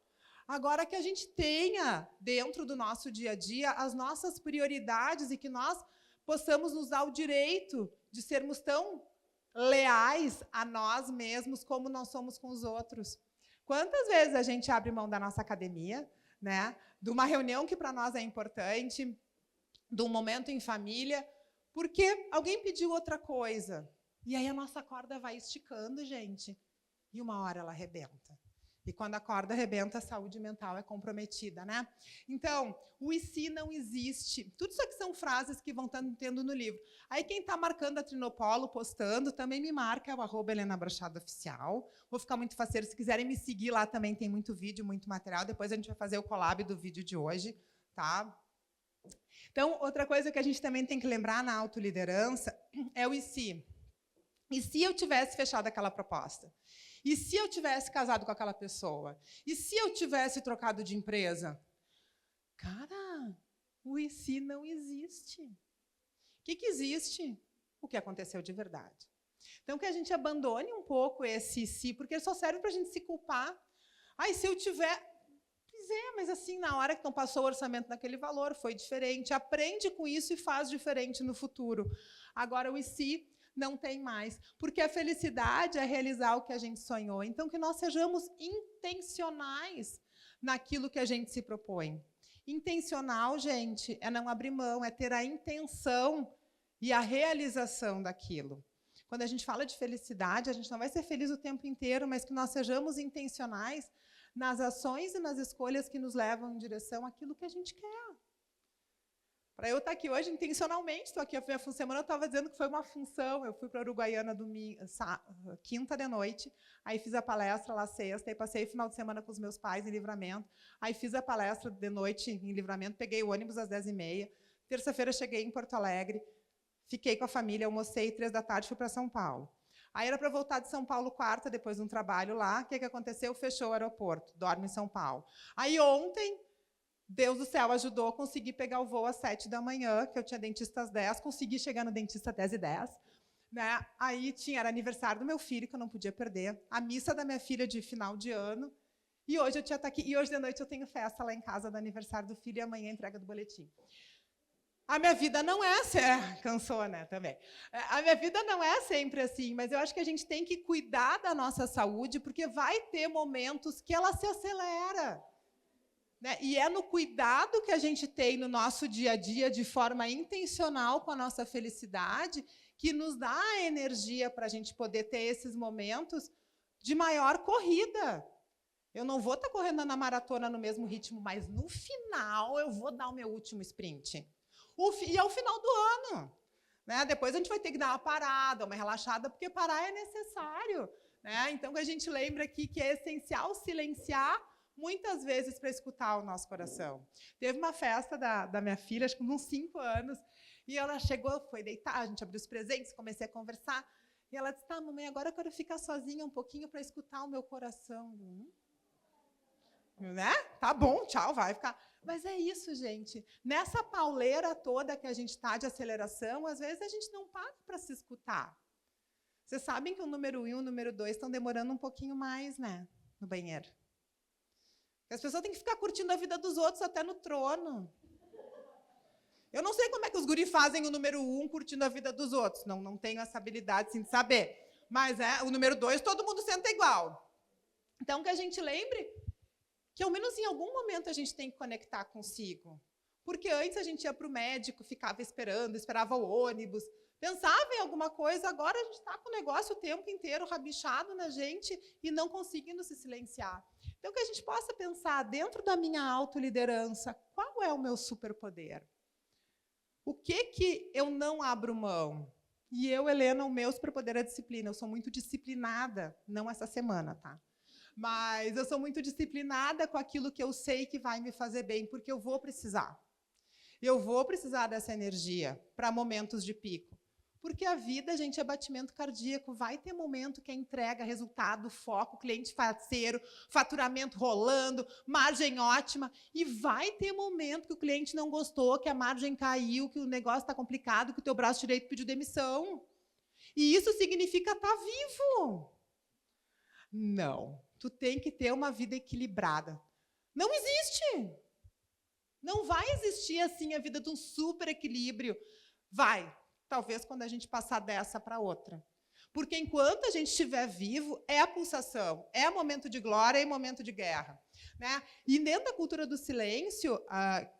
S4: Agora, que a gente tenha, dentro do nosso dia a dia, as nossas prioridades e que nós possamos nos dar o direito de sermos tão leais a nós mesmos como nós somos com os outros. Quantas vezes a gente abre mão da nossa academia, né? De uma reunião que para nós é importante, de um momento em família, porque alguém pediu outra coisa. E aí a nossa corda vai esticando, gente, e uma hora ela arrebenta. E quando a corda arrebenta, a saúde mental é comprometida, né? Então, o e se não existe. Tudo isso aqui são frases que vão tendo no livro. Aí quem está marcando a Trinopolo, postando, também me marca, é o @HelenaBrochado_oficial. Vou ficar muito faceiro. Se quiserem me seguir lá, também tem muito vídeo, muito material. Depois a gente vai fazer o collab do vídeo de hoje, tá? Então, outra coisa que a gente também tem que lembrar na autoliderança é o e se. E se eu tivesse fechado aquela proposta? E se eu tivesse casado com aquela pessoa? E se eu tivesse trocado de empresa? Cara, O e se não existe. O que existe? O que aconteceu de verdade. Então, que a gente abandone um pouco esse se, porque ele só serve para a gente se culpar. Ai, se eu tiver... Pois é, mas assim, na hora que não passou o orçamento naquele valor, foi diferente. Aprende com isso e faz diferente no futuro. Agora, o e se não tem mais. Porque a felicidade é realizar o que a gente sonhou. Então, que nós sejamos intencionais naquilo que a gente se propõe. Intencional, gente, é não abrir mão, é ter a intenção e a realização daquilo. Quando a gente fala de felicidade, a gente não vai ser feliz o tempo inteiro, mas que nós sejamos intencionais nas ações e nas escolhas que nos levam em direção àquilo que a gente quer. Para eu estar aqui hoje, intencionalmente, estou aqui a minha semana, eu estava dizendo que foi uma função, eu fui para a Uruguaiana quinta de noite, aí fiz a palestra lá sexta, aí passei o final de semana com os meus pais em Livramento, aí fiz a palestra de noite em Livramento, peguei o ônibus às 10h30, terça-feira cheguei em Porto Alegre, fiquei com a família, almocei, 3h fui para São Paulo. Aí era para voltar de São Paulo quarta, depois de um trabalho lá. O que aconteceu? Fechou o aeroporto, dorme em São Paulo. Aí ontem, Deus do céu ajudou, consegui pegar o voo às 7h, que eu tinha dentista às 10, consegui chegar no dentista às 10h10. Né? Aí era aniversário do meu filho, que eu não podia perder, a missa da minha filha de final de ano, e hoje eu tinha estar aqui, e hoje de noite eu tenho festa lá em casa do aniversário do filho, e amanhã a entrega do boletim. A minha vida não é cansou, né, também. A minha vida não é sempre assim, mas eu acho que a gente tem que cuidar da nossa saúde, porque vai ter momentos que ela se acelera. Né? E é no cuidado que a gente tem no nosso dia a dia, de forma intencional com a nossa felicidade, que nos dá a energia para a gente poder ter esses momentos de maior corrida. Eu não vou estar correndo na maratona no mesmo ritmo, mas no final eu vou dar o meu último sprint. E é o final do ano. Né? Depois a gente vai ter que dar uma parada, uma relaxada, porque parar é necessário. Né? Então, que a gente lembra aqui que é essencial silenciar muitas vezes para escutar o nosso coração. Teve uma festa da minha filha, acho que uns 5 anos, e ela chegou, foi deitar, a gente abriu os presentes, comecei a conversar, e ela disse, tá, mamãe, agora eu quero ficar sozinha um pouquinho para escutar o meu coração. Né? Tá bom, tchau, vai ficar... Mas é isso, gente. Nessa pauleira toda que a gente está de aceleração, às vezes a gente não para para se escutar. Vocês sabem que o número 1 e o número 2 estão demorando um pouquinho mais, né? No banheiro. As pessoas têm que ficar curtindo a vida dos outros até no trono. Eu não sei como é que os guris fazem o número 1 curtindo a vida dos outros. Não tenho essa habilidade assim, de saber. Mas o número 2, todo mundo senta igual. Então, que a gente lembre que, ao menos em algum momento, a gente tem que conectar consigo. Porque antes a gente ia para o médico, ficava esperando, esperava o ônibus, pensava em alguma coisa, agora a gente está com o negócio o tempo inteiro rabichado na gente e não conseguindo se silenciar. Então, que a gente possa pensar, dentro da minha autoliderança, qual é o meu superpoder? O que eu não abro mão? E eu, Helena, o meu superpoder é a disciplina. Eu sou muito disciplinada, não essa semana, tá? Mas eu sou muito disciplinada com aquilo que eu sei que vai me fazer bem, porque eu vou precisar. Eu vou precisar dessa energia para momentos de pico. Porque a vida, gente, é batimento cardíaco. Vai ter momento que é entrega, resultado, foco, cliente parceiro, faturamento rolando, margem ótima. E vai ter momento que o cliente não gostou, que a margem caiu, que o negócio está complicado, que o teu braço direito pediu demissão. E isso significa estar vivo. Não. Tu tem que ter uma vida equilibrada. Não existe. Não vai existir assim a vida de um super equilíbrio. Vai. Talvez quando a gente passar dessa para outra. Porque enquanto a gente estiver vivo, é a pulsação, é momento de glória e momento de guerra. Né? E dentro da cultura do silêncio,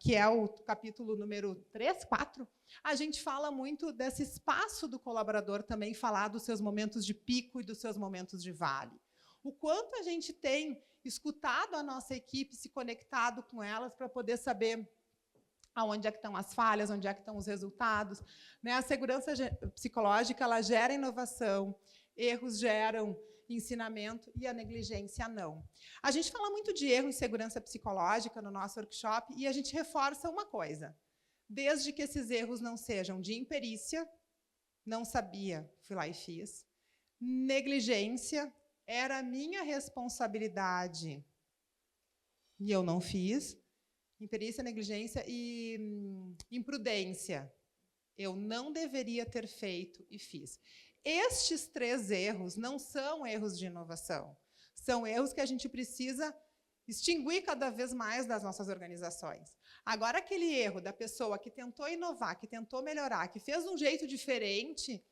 S4: que é o capítulo número 3, 4, a gente fala muito desse espaço do colaborador também falar dos seus momentos de pico e dos seus momentos de vale. O quanto a gente tem escutado a nossa equipe, se conectado com elas para poder saber aonde é que estão as falhas, onde é que estão os resultados. Né? A segurança psicológica ela gera inovação, erros geram ensinamento e a negligência não. A gente fala muito de erro em segurança psicológica no nosso workshop e a gente reforça uma coisa. Desde que esses erros não sejam de imperícia, não sabia, fui lá e fiz, negligência, era minha responsabilidade e eu não fiz, imperícia, negligência e imprudência. Eu não deveria ter feito e fiz. Estes 3 erros não são erros de inovação. São erros que a gente precisa extinguir cada vez mais das nossas organizações. Agora, aquele erro da pessoa que tentou inovar, que tentou melhorar, que fez de um jeito diferente,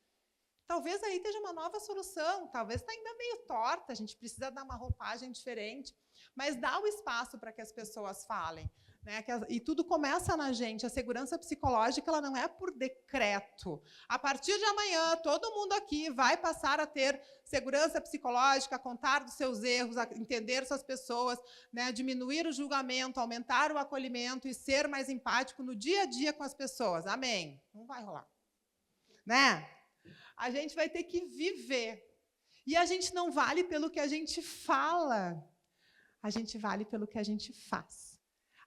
S4: talvez aí esteja uma nova solução, talvez está ainda meio torta, a gente precisa dar uma roupagem diferente, mas dá o espaço para que as pessoas falem. Né? E tudo começa na gente. A segurança psicológica ela não é por decreto. A partir de amanhã, todo mundo aqui vai passar a ter segurança psicológica, contar dos seus erros, entender suas pessoas, né? Diminuir o julgamento, aumentar o acolhimento e ser mais empático no dia a dia com as pessoas. Amém? Não vai rolar. Né? A gente vai ter que viver. E a gente não vale pelo que a gente fala. A gente vale pelo que a gente faz.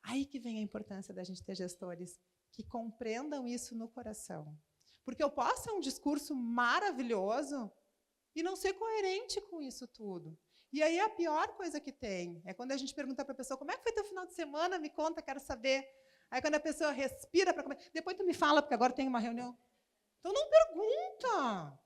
S4: Aí que vem a importância da gente ter gestores que compreendam isso no coração. Porque eu posso ter um discurso maravilhoso e não ser coerente com isso tudo. E aí a pior coisa que tem é quando a gente pergunta para a pessoa, como é que foi teu final de semana? Me conta, quero saber. Aí quando a pessoa respira para comer, depois tu me fala, porque agora tem uma reunião. Então não pergunta.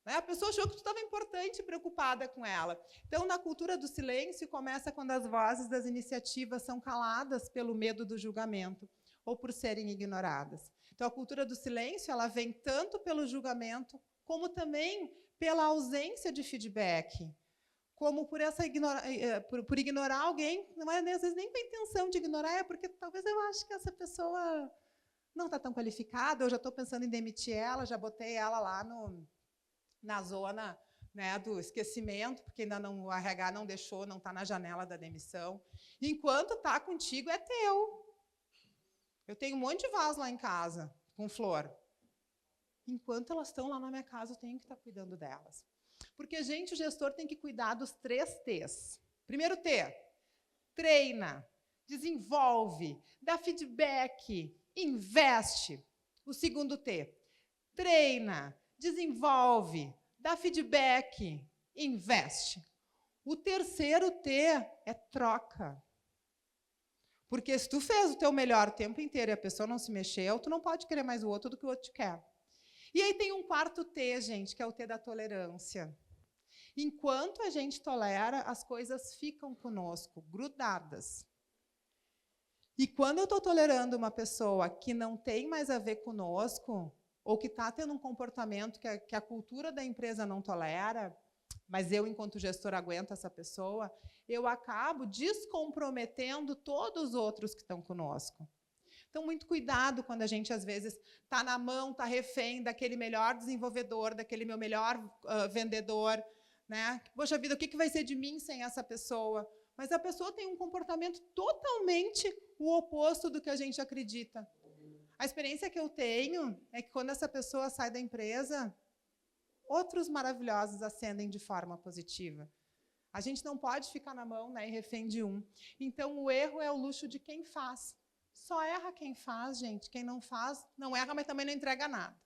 S4: A pessoa achou que tu estava importante e preocupada com ela. Então, na cultura do silêncio, começa quando as vozes das iniciativas são caladas pelo medo do julgamento ou por serem ignoradas. Então, a cultura do silêncio ela vem tanto pelo julgamento, como também pela ausência de feedback, como por ignorar alguém, não é às vezes nem com a intenção de ignorar, é porque talvez eu acho que essa pessoa não está tão qualificada, eu já estou pensando em demitir ela, já botei ela lá na zona, né, do esquecimento, porque ainda não, o RH não deixou, não está na janela da demissão. Enquanto está contigo, é teu. Eu tenho um monte de vaso lá em casa, com flor. Enquanto elas estão lá na minha casa, eu tenho que estar cuidando delas. Porque, gente, o gestor tem que cuidar dos 3 T's. Primeiro T, treina, desenvolve, dá feedback, investe. O segundo T, treina, desenvolve, dá feedback, investe. O terceiro T é troca. Porque se tu fez o teu melhor o tempo inteiro e a pessoa não se mexeu, tu não pode querer mais o outro do que o outro te quer. E aí tem um 4º T, gente, que é o T da tolerância. Enquanto a gente tolera, as coisas ficam conosco, grudadas. E quando eu estou tolerando uma pessoa que não tem mais a ver conosco, ou que está tendo um comportamento que a cultura da empresa não tolera, mas eu, enquanto gestor, aguento essa pessoa, eu acabo descomprometendo todos os outros que estão conosco. Então, muito cuidado quando a gente, às vezes, está na mão, está refém daquele melhor desenvolvedor, daquele meu melhor vendedor. Né? Poxa vida, o que vai ser de mim sem essa pessoa? Mas a pessoa tem um comportamento totalmente o oposto do que a gente acredita. A experiência que eu tenho é que quando essa pessoa sai da empresa, outros maravilhosos ascendem de forma positiva. A gente não pode ficar na mão, né, e refém de um. Então, o erro é o luxo de quem faz. Só erra quem faz, gente. Quem não faz, não erra, mas também não entrega nada.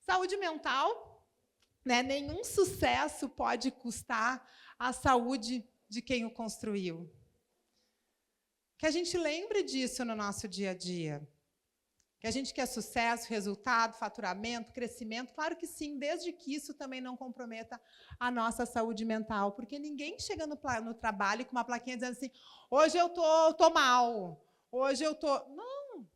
S4: Saúde mental, né, nenhum sucesso pode custar a saúde de quem o construiu. Que a gente lembre disso no nosso dia a dia. Que a gente quer sucesso, resultado, faturamento, crescimento, claro que sim, desde que isso também não comprometa a nossa saúde mental, porque ninguém chega no trabalho com uma plaquinha dizendo assim, hoje eu tô mal, hoje eu tô... Não!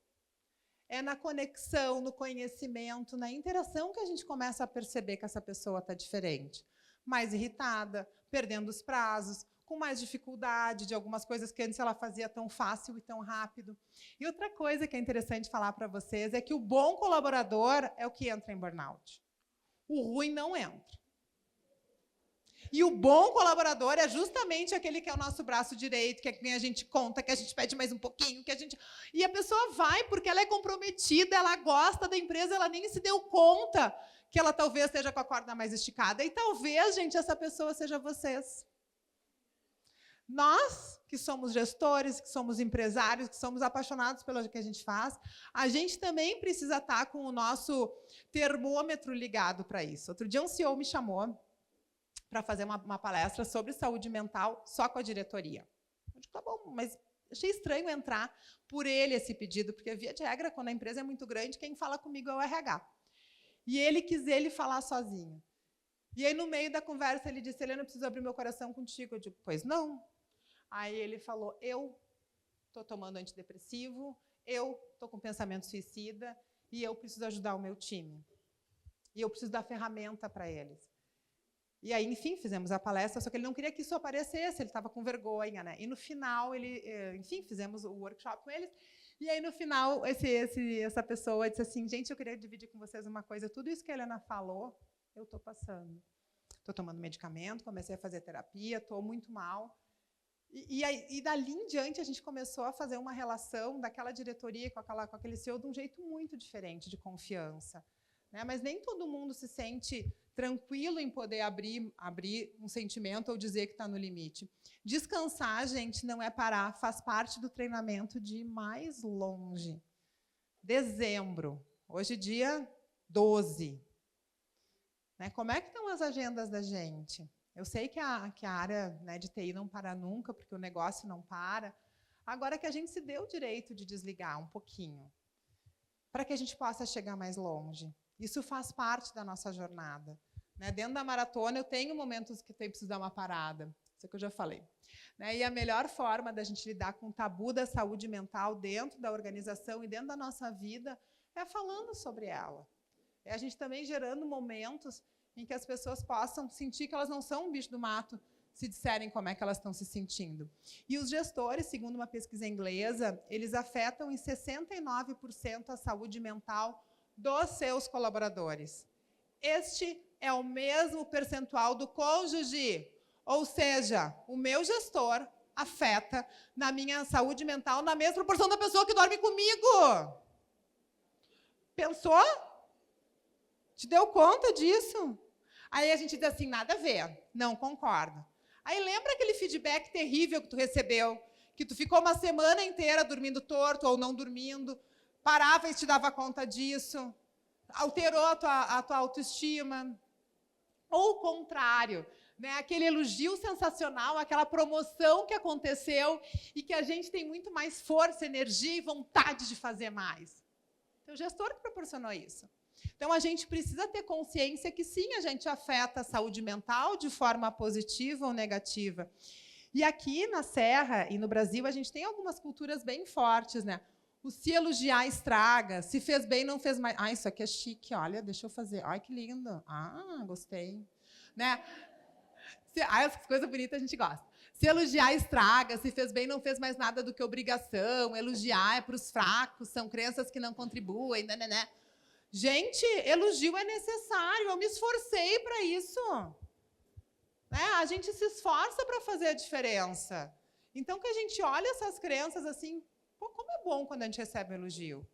S4: É na conexão, no conhecimento, na interação que a gente começa a perceber que essa pessoa está diferente. Mais irritada, perdendo os prazos, com mais dificuldade de algumas coisas que antes ela fazia tão fácil e tão rápido. E outra coisa que é interessante falar para vocês é que o bom colaborador é o que entra em burnout. O ruim não entra. E o bom colaborador é justamente aquele que é o nosso braço direito, que é quem a gente conta, que a gente pede mais um pouquinho, que a gente... E a pessoa vai porque ela é comprometida, ela gosta da empresa, ela nem se deu conta que ela talvez esteja com a corda mais esticada. E talvez, gente, essa pessoa seja vocês. Nós, que somos gestores, que somos empresários, que somos apaixonados pelo que a gente faz, a gente também precisa estar com o nosso termômetro ligado para isso. Outro dia um CEO me chamou para fazer uma palestra sobre saúde mental só com a diretoria. Eu digo, tá bom, mas achei estranho entrar por ele esse pedido, porque, via de regra, quando a empresa é muito grande, quem fala comigo é o RH. E ele quis ele falar sozinho. E aí, no meio da conversa, ele disse, Helena, eu preciso abrir meu coração contigo. Eu digo, pois não. Aí ele falou, eu estou tomando antidepressivo, eu estou com pensamento suicida e eu preciso ajudar o meu time. E eu preciso dar ferramenta para eles. E aí, enfim, fizemos a palestra, só que ele não queria que isso aparecesse, ele estava com vergonha, né? E no final, enfim, fizemos o workshop com eles. E aí, no final, essa pessoa disse assim, gente, eu queria dividir com vocês uma coisa, tudo isso que a Helena falou, eu estou passando. Estou tomando medicamento, comecei a fazer terapia, estou muito mal. E dali em diante, a gente começou a fazer uma relação daquela diretoria com aquele CEO de um jeito muito diferente, de confiança. Né? Mas nem todo mundo se sente tranquilo em poder abrir um sentimento ou dizer que está no limite. Descansar, gente, não é parar, faz parte do treinamento de ir mais longe. Dezembro, hoje dia 12. Né? Como é que estão as agendas da gente? Eu sei que a área, né, de TI não para nunca, porque o negócio não para. Agora que a gente se deu o direito de desligar um pouquinho, para que a gente possa chegar mais longe. Isso faz parte da nossa jornada. Né? Dentro da maratona, eu tenho momentos que eu preciso dar uma parada. Isso que eu já falei. Né? E a melhor forma da gente lidar com o tabu da saúde mental dentro da organização e dentro da nossa vida é falando sobre ela. É a gente também gerando momentos em que as pessoas possam sentir que elas não são um bicho do mato, se disserem como é que elas estão se sentindo. E os gestores, segundo uma pesquisa inglesa, eles afetam em 69% a saúde mental dos seus colaboradores. Este é o mesmo percentual do cônjuge, ou seja, o meu gestor afeta na minha saúde mental na mesma proporção da pessoa que dorme comigo. Pensou? Te deu conta disso? Aí a gente diz assim, nada a ver, não concordo. Aí lembra aquele feedback terrível que tu recebeu, que tu ficou uma semana inteira dormindo torto ou não dormindo, parava e te dava conta disso, alterou a tua autoestima. Ou o contrário, né? Aquele elogio sensacional, aquela promoção que aconteceu e que a gente tem muito mais força, energia e vontade de fazer mais. Então, o gestor que proporcionou isso. Então, a gente precisa ter consciência que, sim, a gente afeta a saúde mental de forma positiva ou negativa. E aqui na Serra e no Brasil, a gente tem algumas culturas bem fortes, né? O se elogiar estraga, se fez bem, não fez mais. Ah, isso aqui é chique, olha, deixa eu fazer. Ai, que lindo. Ah, gostei. Né? Essas coisas bonitas a gente gosta. Se elogiar estraga, se fez bem, não fez mais nada do que obrigação. Elogiar é para os fracos, são crenças que não contribuem, né? Gente, elogio é necessário, eu me esforcei para isso. Né? A gente se esforça para fazer a diferença. Então, que a gente olha essas crenças assim, pô, como é bom quando a gente recebe um elogio.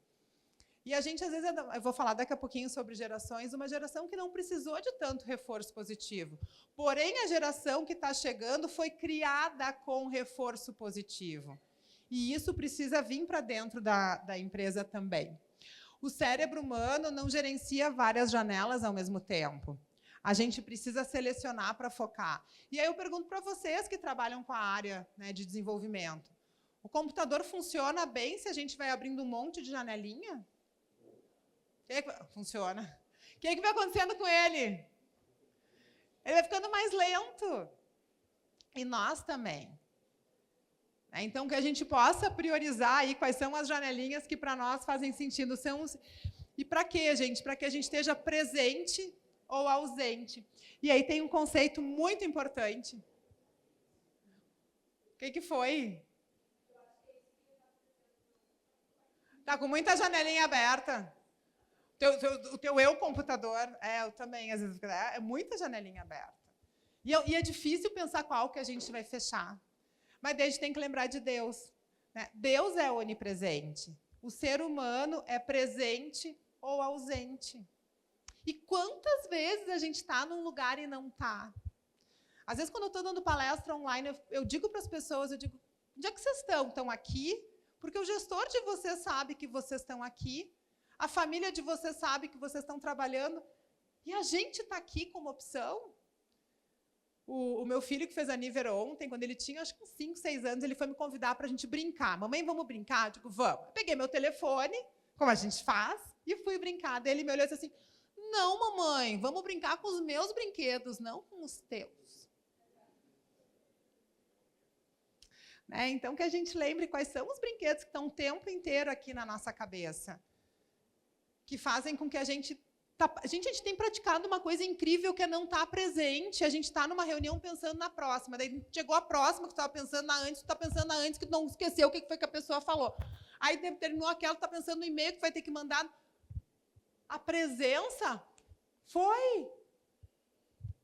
S4: E a gente, às vezes, eu vou falar daqui a pouquinho sobre gerações, uma geração que não precisou de tanto reforço positivo. Porém, a geração que está chegando foi criada com reforço positivo. E isso precisa vir para dentro da empresa também. O cérebro humano não gerencia várias janelas ao mesmo tempo. A gente precisa selecionar para focar. E aí eu pergunto para vocês que trabalham com a área, né, de desenvolvimento. O computador funciona bem se a gente vai abrindo um monte de janelinha? Funciona. O que vai acontecendo com ele? Ele vai ficando mais lento. E nós também. Então, que a gente possa priorizar aí quais são as janelinhas que para nós fazem sentido. E para quê, gente? Para que a gente esteja presente ou ausente. E aí tem um conceito muito importante. O que foi? Está com muita janelinha aberta. O teu eu computador, eu também, às vezes, é muita janelinha aberta. E é difícil pensar qual que a gente vai fechar. Mas daí a gente tem que lembrar de Deus. Né? Deus é onipresente. O ser humano é presente ou ausente. E quantas vezes a gente está num lugar e não está? Às vezes, quando eu estou dando palestra online, eu digo para as pessoas, onde é que vocês estão? Estão aqui? Porque o gestor de vocês sabe que vocês estão aqui. A família de vocês sabe que vocês estão trabalhando. E a gente está aqui como opção. O meu filho, que fez aniversário ontem, quando ele tinha acho que uns 5, 6 anos, ele foi me convidar para a gente brincar. Mamãe, vamos brincar? Eu digo, vamos. Eu peguei meu telefone, como a gente faz, e fui brincar. Daí ele me olhou e disse assim, não, mamãe, vamos brincar com os meus brinquedos, não com os teus. Né? Então, que a gente lembre quais são os brinquedos que estão o tempo inteiro aqui na nossa cabeça, que fazem com que a gente tem praticado uma coisa incrível que é não estar presente. A gente está numa reunião pensando na próxima. Daí chegou a próxima que tu estava pensando na antes, tu está pensando na antes, que tu não esqueceu o que foi que a pessoa falou. Aí terminou aquela, tu está pensando no e-mail que tu vai ter que mandar. A presença foi.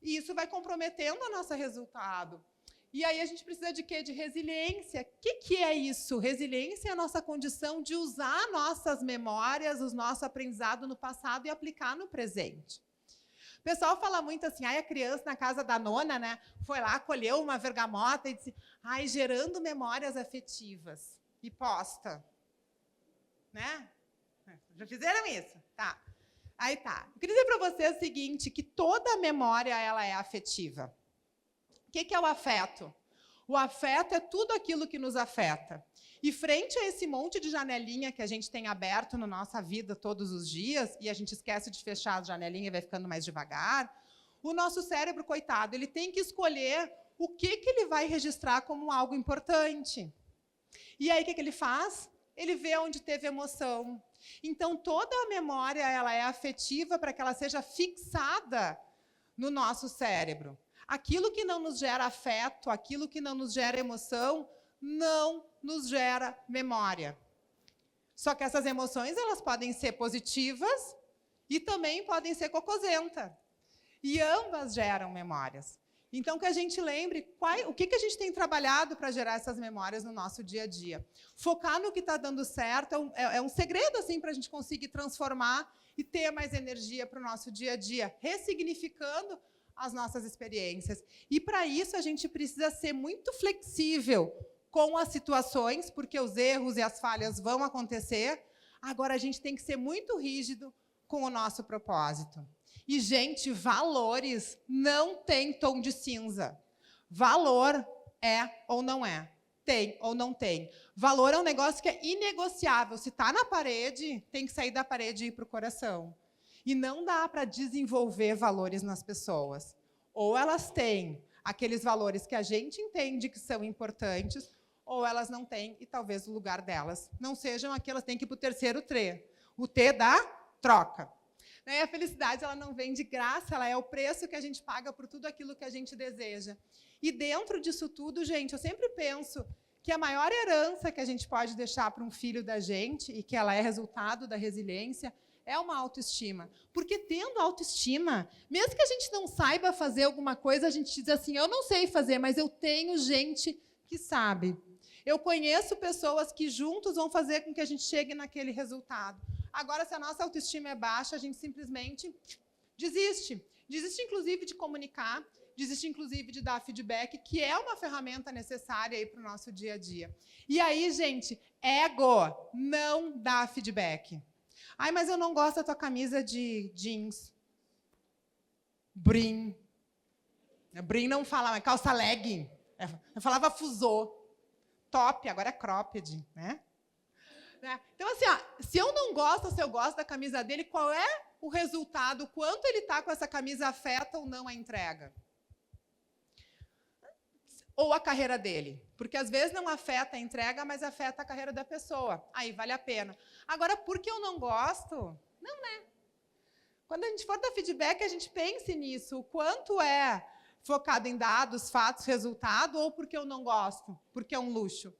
S4: E isso vai comprometendo o nosso resultado. E aí a gente precisa de quê? De resiliência. O que é isso? Resiliência é a nossa condição de usar nossas memórias, o nosso aprendizado no passado e aplicar no presente. O pessoal fala muito assim, a criança na casa da nona, né, foi lá, colheu uma bergamota e disse, gerando memórias afetivas. E posta. Né? Já fizeram isso? Tá. Aí tá. Eu queria dizer para vocês o seguinte, que toda memória ela é afetiva. O que é o afeto? O afeto é tudo aquilo que nos afeta. E frente a esse monte de janelinha que a gente tem aberto na nossa vida todos os dias, e a gente esquece de fechar a janelinha e vai ficando mais devagar, o nosso cérebro, coitado, ele tem que escolher o que ele vai registrar como algo importante. E aí, o que ele faz? Ele vê onde teve emoção. Então, toda a memória ela é afetiva para que ela seja fixada no nosso cérebro. Aquilo que não nos gera afeto, aquilo que não nos gera emoção, não nos gera memória. Só que essas emoções elas podem ser positivas e também podem ser cocosenta. E ambas geram memórias. Então, que a gente lembre o que a gente tem trabalhado para gerar essas memórias no nosso dia a dia. Focar no que está dando certo é um segredo assim, para a gente conseguir transformar e ter mais energia para o nosso dia a dia, ressignificando as nossas experiências. E, para isso, a gente precisa ser muito flexível com as situações, porque os erros e as falhas vão acontecer. Agora, a gente tem que ser muito rígido com o nosso propósito. E, gente, valores não tem tom de cinza. Valor é ou não é. Tem ou não tem. Valor é um negócio que é inegociável. Se está na parede, tem que sair da parede e ir para o coração. E não dá para desenvolver valores nas pessoas. Ou elas têm aqueles valores que a gente entende que são importantes, ou elas não têm, e talvez o lugar delas não sejam aquelas, têm que ir para o terceiro T. O T da troca. E a felicidade ela não vem de graça, ela é o preço que a gente paga por tudo aquilo que a gente deseja. E dentro disso tudo, gente, eu sempre penso que a maior herança que a gente pode deixar para um filho da gente, e que ela é resultado da resiliência, é uma autoestima. Porque tendo autoestima, mesmo que a gente não saiba fazer alguma coisa, a gente diz assim, eu não sei fazer, mas eu tenho gente que sabe. Eu conheço pessoas que juntos vão fazer com que a gente chegue naquele resultado. Agora, se a nossa autoestima é baixa, a gente simplesmente desiste. Desiste, inclusive, de comunicar, desiste, inclusive, de dar feedback, que é uma ferramenta necessária para o nosso dia a dia. E aí, gente, ego não dá feedback. Ai, mas eu não gosto da tua camisa de jeans. Brim. Brim não fala, mas calça legging. Eu falava fusô. Top, agora é cropped, né? Então, assim, se eu não gosto, se eu gosto da camisa dele, qual é o resultado? Quanto ele está com essa camisa afeta ou não a entrega? Ou a carreira dele? Porque, às vezes, não afeta a entrega, mas afeta a carreira da pessoa. Aí, vale a pena. Agora, por que eu não gosto? Não, né? Quando a gente for dar feedback, a gente pense nisso. O quanto é focado em dados, fatos, resultado, ou porque eu não gosto? Porque é um luxo.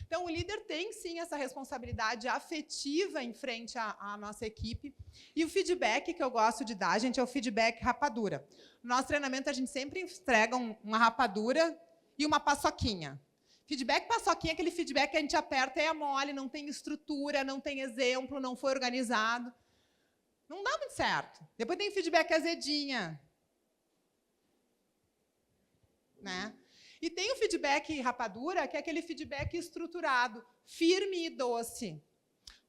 S4: Então, o líder tem, sim, essa responsabilidade afetiva em frente à nossa equipe. E o feedback que eu gosto de dar, gente, é o feedback rapadura. No nosso treinamento, a gente sempre entrega uma rapadura e uma paçoquinha. Feedback paçoquinha é aquele feedback que a gente aperta e é mole, não tem estrutura, não tem exemplo, não foi organizado. Não dá muito certo. Depois tem feedback azedinha. Né? E tem o feedback rapadura, que é aquele feedback estruturado, firme e doce,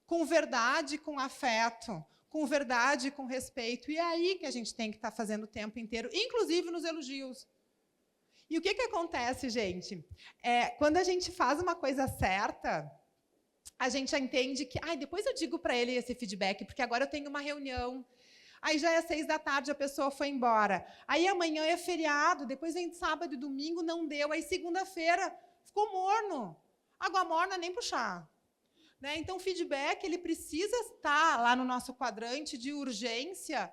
S4: com verdade, com afeto, com verdade, com respeito. E é aí que a gente tem que estar fazendo o tempo inteiro, inclusive nos elogios. E o que acontece, gente? Quando a gente faz uma coisa certa, a gente já entende que, depois eu digo para ele esse feedback, porque agora eu tenho uma reunião. Aí já é 6h, a pessoa foi embora. Aí amanhã é feriado, depois vem sábado e domingo, não deu. Aí segunda-feira ficou morno. Água morna nem puxar. Né? Então, o feedback ele precisa estar lá no nosso quadrante de urgência,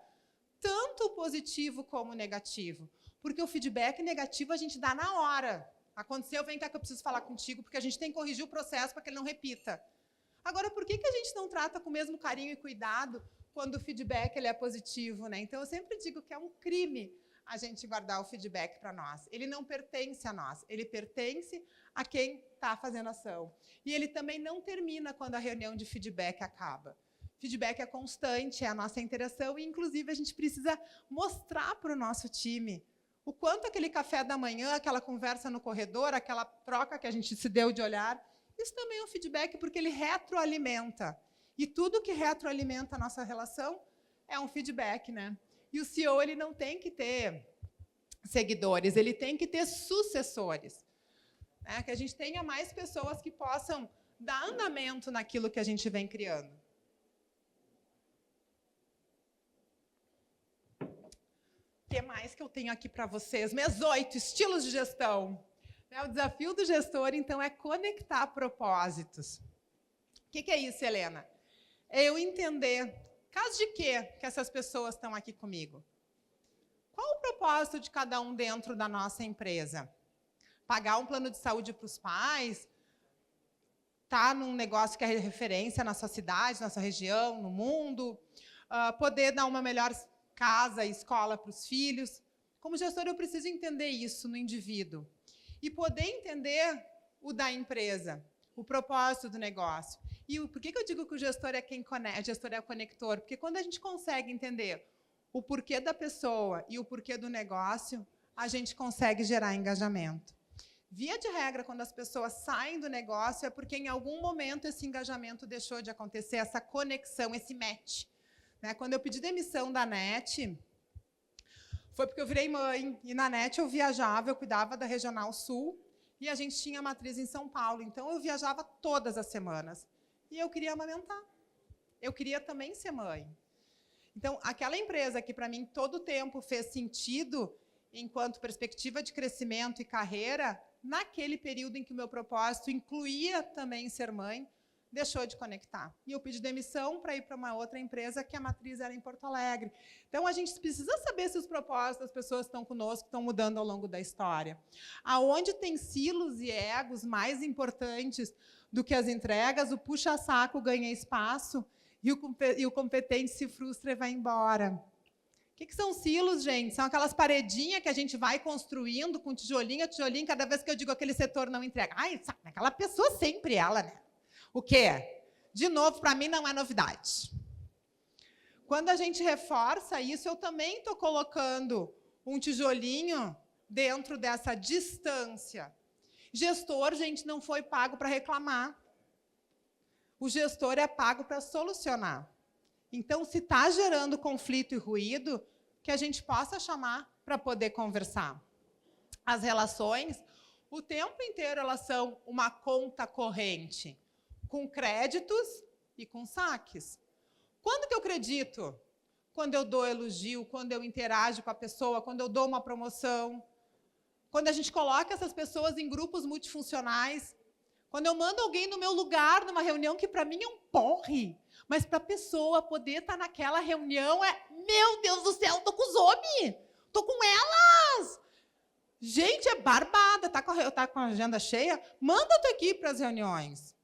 S4: tanto positivo como negativo. Porque o feedback negativo a gente dá na hora. Aconteceu, vem cá que eu preciso falar contigo, porque a gente tem que corrigir o processo para que ele não repita. Agora, por que a gente não trata com o mesmo carinho e cuidado quando o feedback ele é positivo? Né? Então, eu sempre digo que é um crime a gente guardar o feedback para nós. Ele não pertence a nós, ele pertence a quem está fazendo ação. E ele também não termina quando a reunião de feedback acaba. Feedback é constante, é a nossa interação, e, inclusive, a gente precisa mostrar para o nosso time o quanto aquele café da manhã, aquela conversa no corredor, aquela troca que a gente se deu de olhar, isso também é um feedback, porque ele retroalimenta. E tudo que retroalimenta a nossa relação é um feedback, né? E o CEO ele não tem que ter seguidores, ele tem que ter sucessores. Né? Que a gente tenha mais pessoas que possam dar andamento naquilo que a gente vem criando. O que mais que eu tenho aqui para vocês? Meus 8 estilos de gestão. O desafio do gestor, então, é conectar propósitos. O que é isso, Helena? É eu entender, caso de quê que essas pessoas estão aqui comigo? Qual o propósito de cada um dentro da nossa empresa? Pagar um plano de saúde para os pais? Estar num negócio que é referência na sua cidade, na sua região, no mundo? Poder dar uma melhor casa e escola para os filhos? Como gestor, eu preciso entender isso no indivíduo. E poder entender o da empresa, o propósito do negócio. E por que eu digo que o gestor é quem conecta, o gestor é o conector? Porque quando a gente consegue entender o porquê da pessoa e o porquê do negócio, a gente consegue gerar engajamento. Via de regra, quando as pessoas saem do negócio, é porque em algum momento esse engajamento deixou de acontecer, essa conexão, esse match. Né? Quando eu pedi demissão da NET, foi porque eu virei mãe, e na NET eu viajava, eu cuidava da Regional Sul, e a gente tinha matriz em São Paulo, então eu viajava todas as semanas. E eu queria amamentar. Eu queria também ser mãe. Então, aquela empresa que, para mim, todo o tempo fez sentido, enquanto perspectiva de crescimento e carreira, naquele período em que o meu propósito incluía também ser mãe, deixou de conectar. E eu pedi demissão para ir para uma outra empresa que a matriz era em Porto Alegre. Então, a gente precisa saber se os propósitos das pessoas que estão conosco estão mudando ao longo da história. Aonde tem silos e egos mais importantes do que as entregas, o puxa-saco ganha espaço e o competente se frustra e vai embora. O que são silos, gente? São aquelas paredinhas que a gente vai construindo com tijolinho a tijolinho, cada vez que eu digo aquele setor não entrega. Sabe, aquela pessoa sempre ela, né? O quê? De novo, para mim, não é novidade. Quando a gente reforça isso, eu também estou colocando um tijolinho dentro dessa distância. Gestor, gente, não foi pago para reclamar. O gestor é pago para solucionar. Então, se está gerando conflito e ruído, que a gente possa chamar para poder conversar. As relações, o tempo inteiro, elas são uma conta corrente, com créditos e com saques. Quando que eu acredito? Quando eu dou elogio, quando eu interajo com a pessoa, quando eu dou uma promoção, quando a gente coloca essas pessoas em grupos multifuncionais, quando eu mando alguém no meu lugar, numa reunião que para mim é um porre, mas para a pessoa poder estar naquela reunião meu Deus do céu, estou com os homens, estou com elas. Gente, é barbada, tá com a agenda cheia? Manda a tua equipe para as reuniões.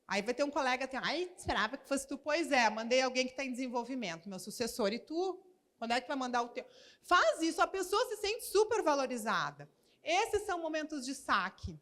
S4: Aí vai ter um colega que esperava que fosse tu. Pois é, mandei alguém que está em desenvolvimento, meu sucessor. E tu? Quando é que vai mandar o teu? Faz isso, a pessoa se sente super valorizada. Esses são momentos de saque.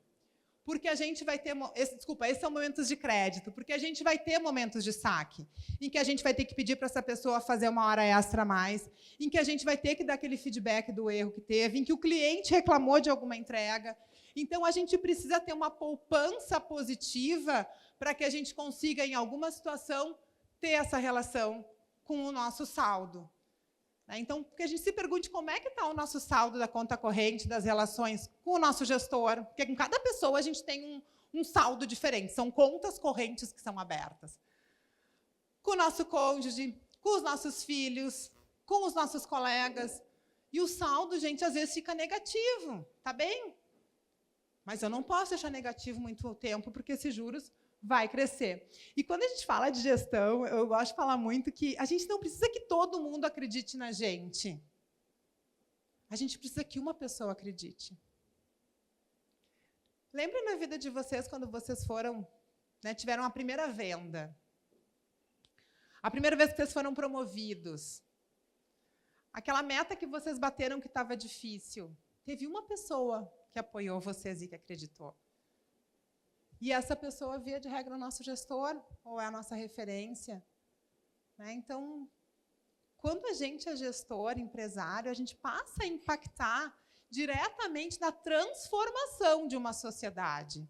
S4: Porque a gente vai ter... esses são momentos de crédito, porque a gente vai ter momentos de saque, em que a gente vai ter que pedir para essa pessoa fazer uma hora extra a mais, em que a gente vai ter que dar aquele feedback do erro que teve, em que o cliente reclamou de alguma entrega. Então, a gente precisa ter uma poupança positiva para que a gente consiga, em alguma situação, ter essa relação com o nosso saldo. Então, que a gente se pergunte como é que está o nosso saldo da conta corrente, das relações com o nosso gestor, porque com cada pessoa a gente tem um saldo diferente, são contas correntes que são abertas. Com o nosso cônjuge, com os nossos filhos, com os nossos colegas. E o saldo, gente, às vezes fica negativo, tá bem? Mas eu não posso deixar negativo muito tempo, porque esses juros vai crescer. E quando a gente fala de gestão, eu gosto de falar muito que a gente não precisa que todo mundo acredite na gente. A gente precisa que uma pessoa acredite. Lembrem na vida de vocês quando vocês foram, tiveram a primeira venda. A primeira vez que vocês foram promovidos. Aquela meta que vocês bateram que estava difícil. Teve uma pessoa que apoiou vocês e que acreditou. E essa pessoa, via de regra, é o nosso gestor, ou é a nossa referência. Então, quando a gente é gestor, empresário, a gente passa a impactar diretamente na transformação de uma sociedade.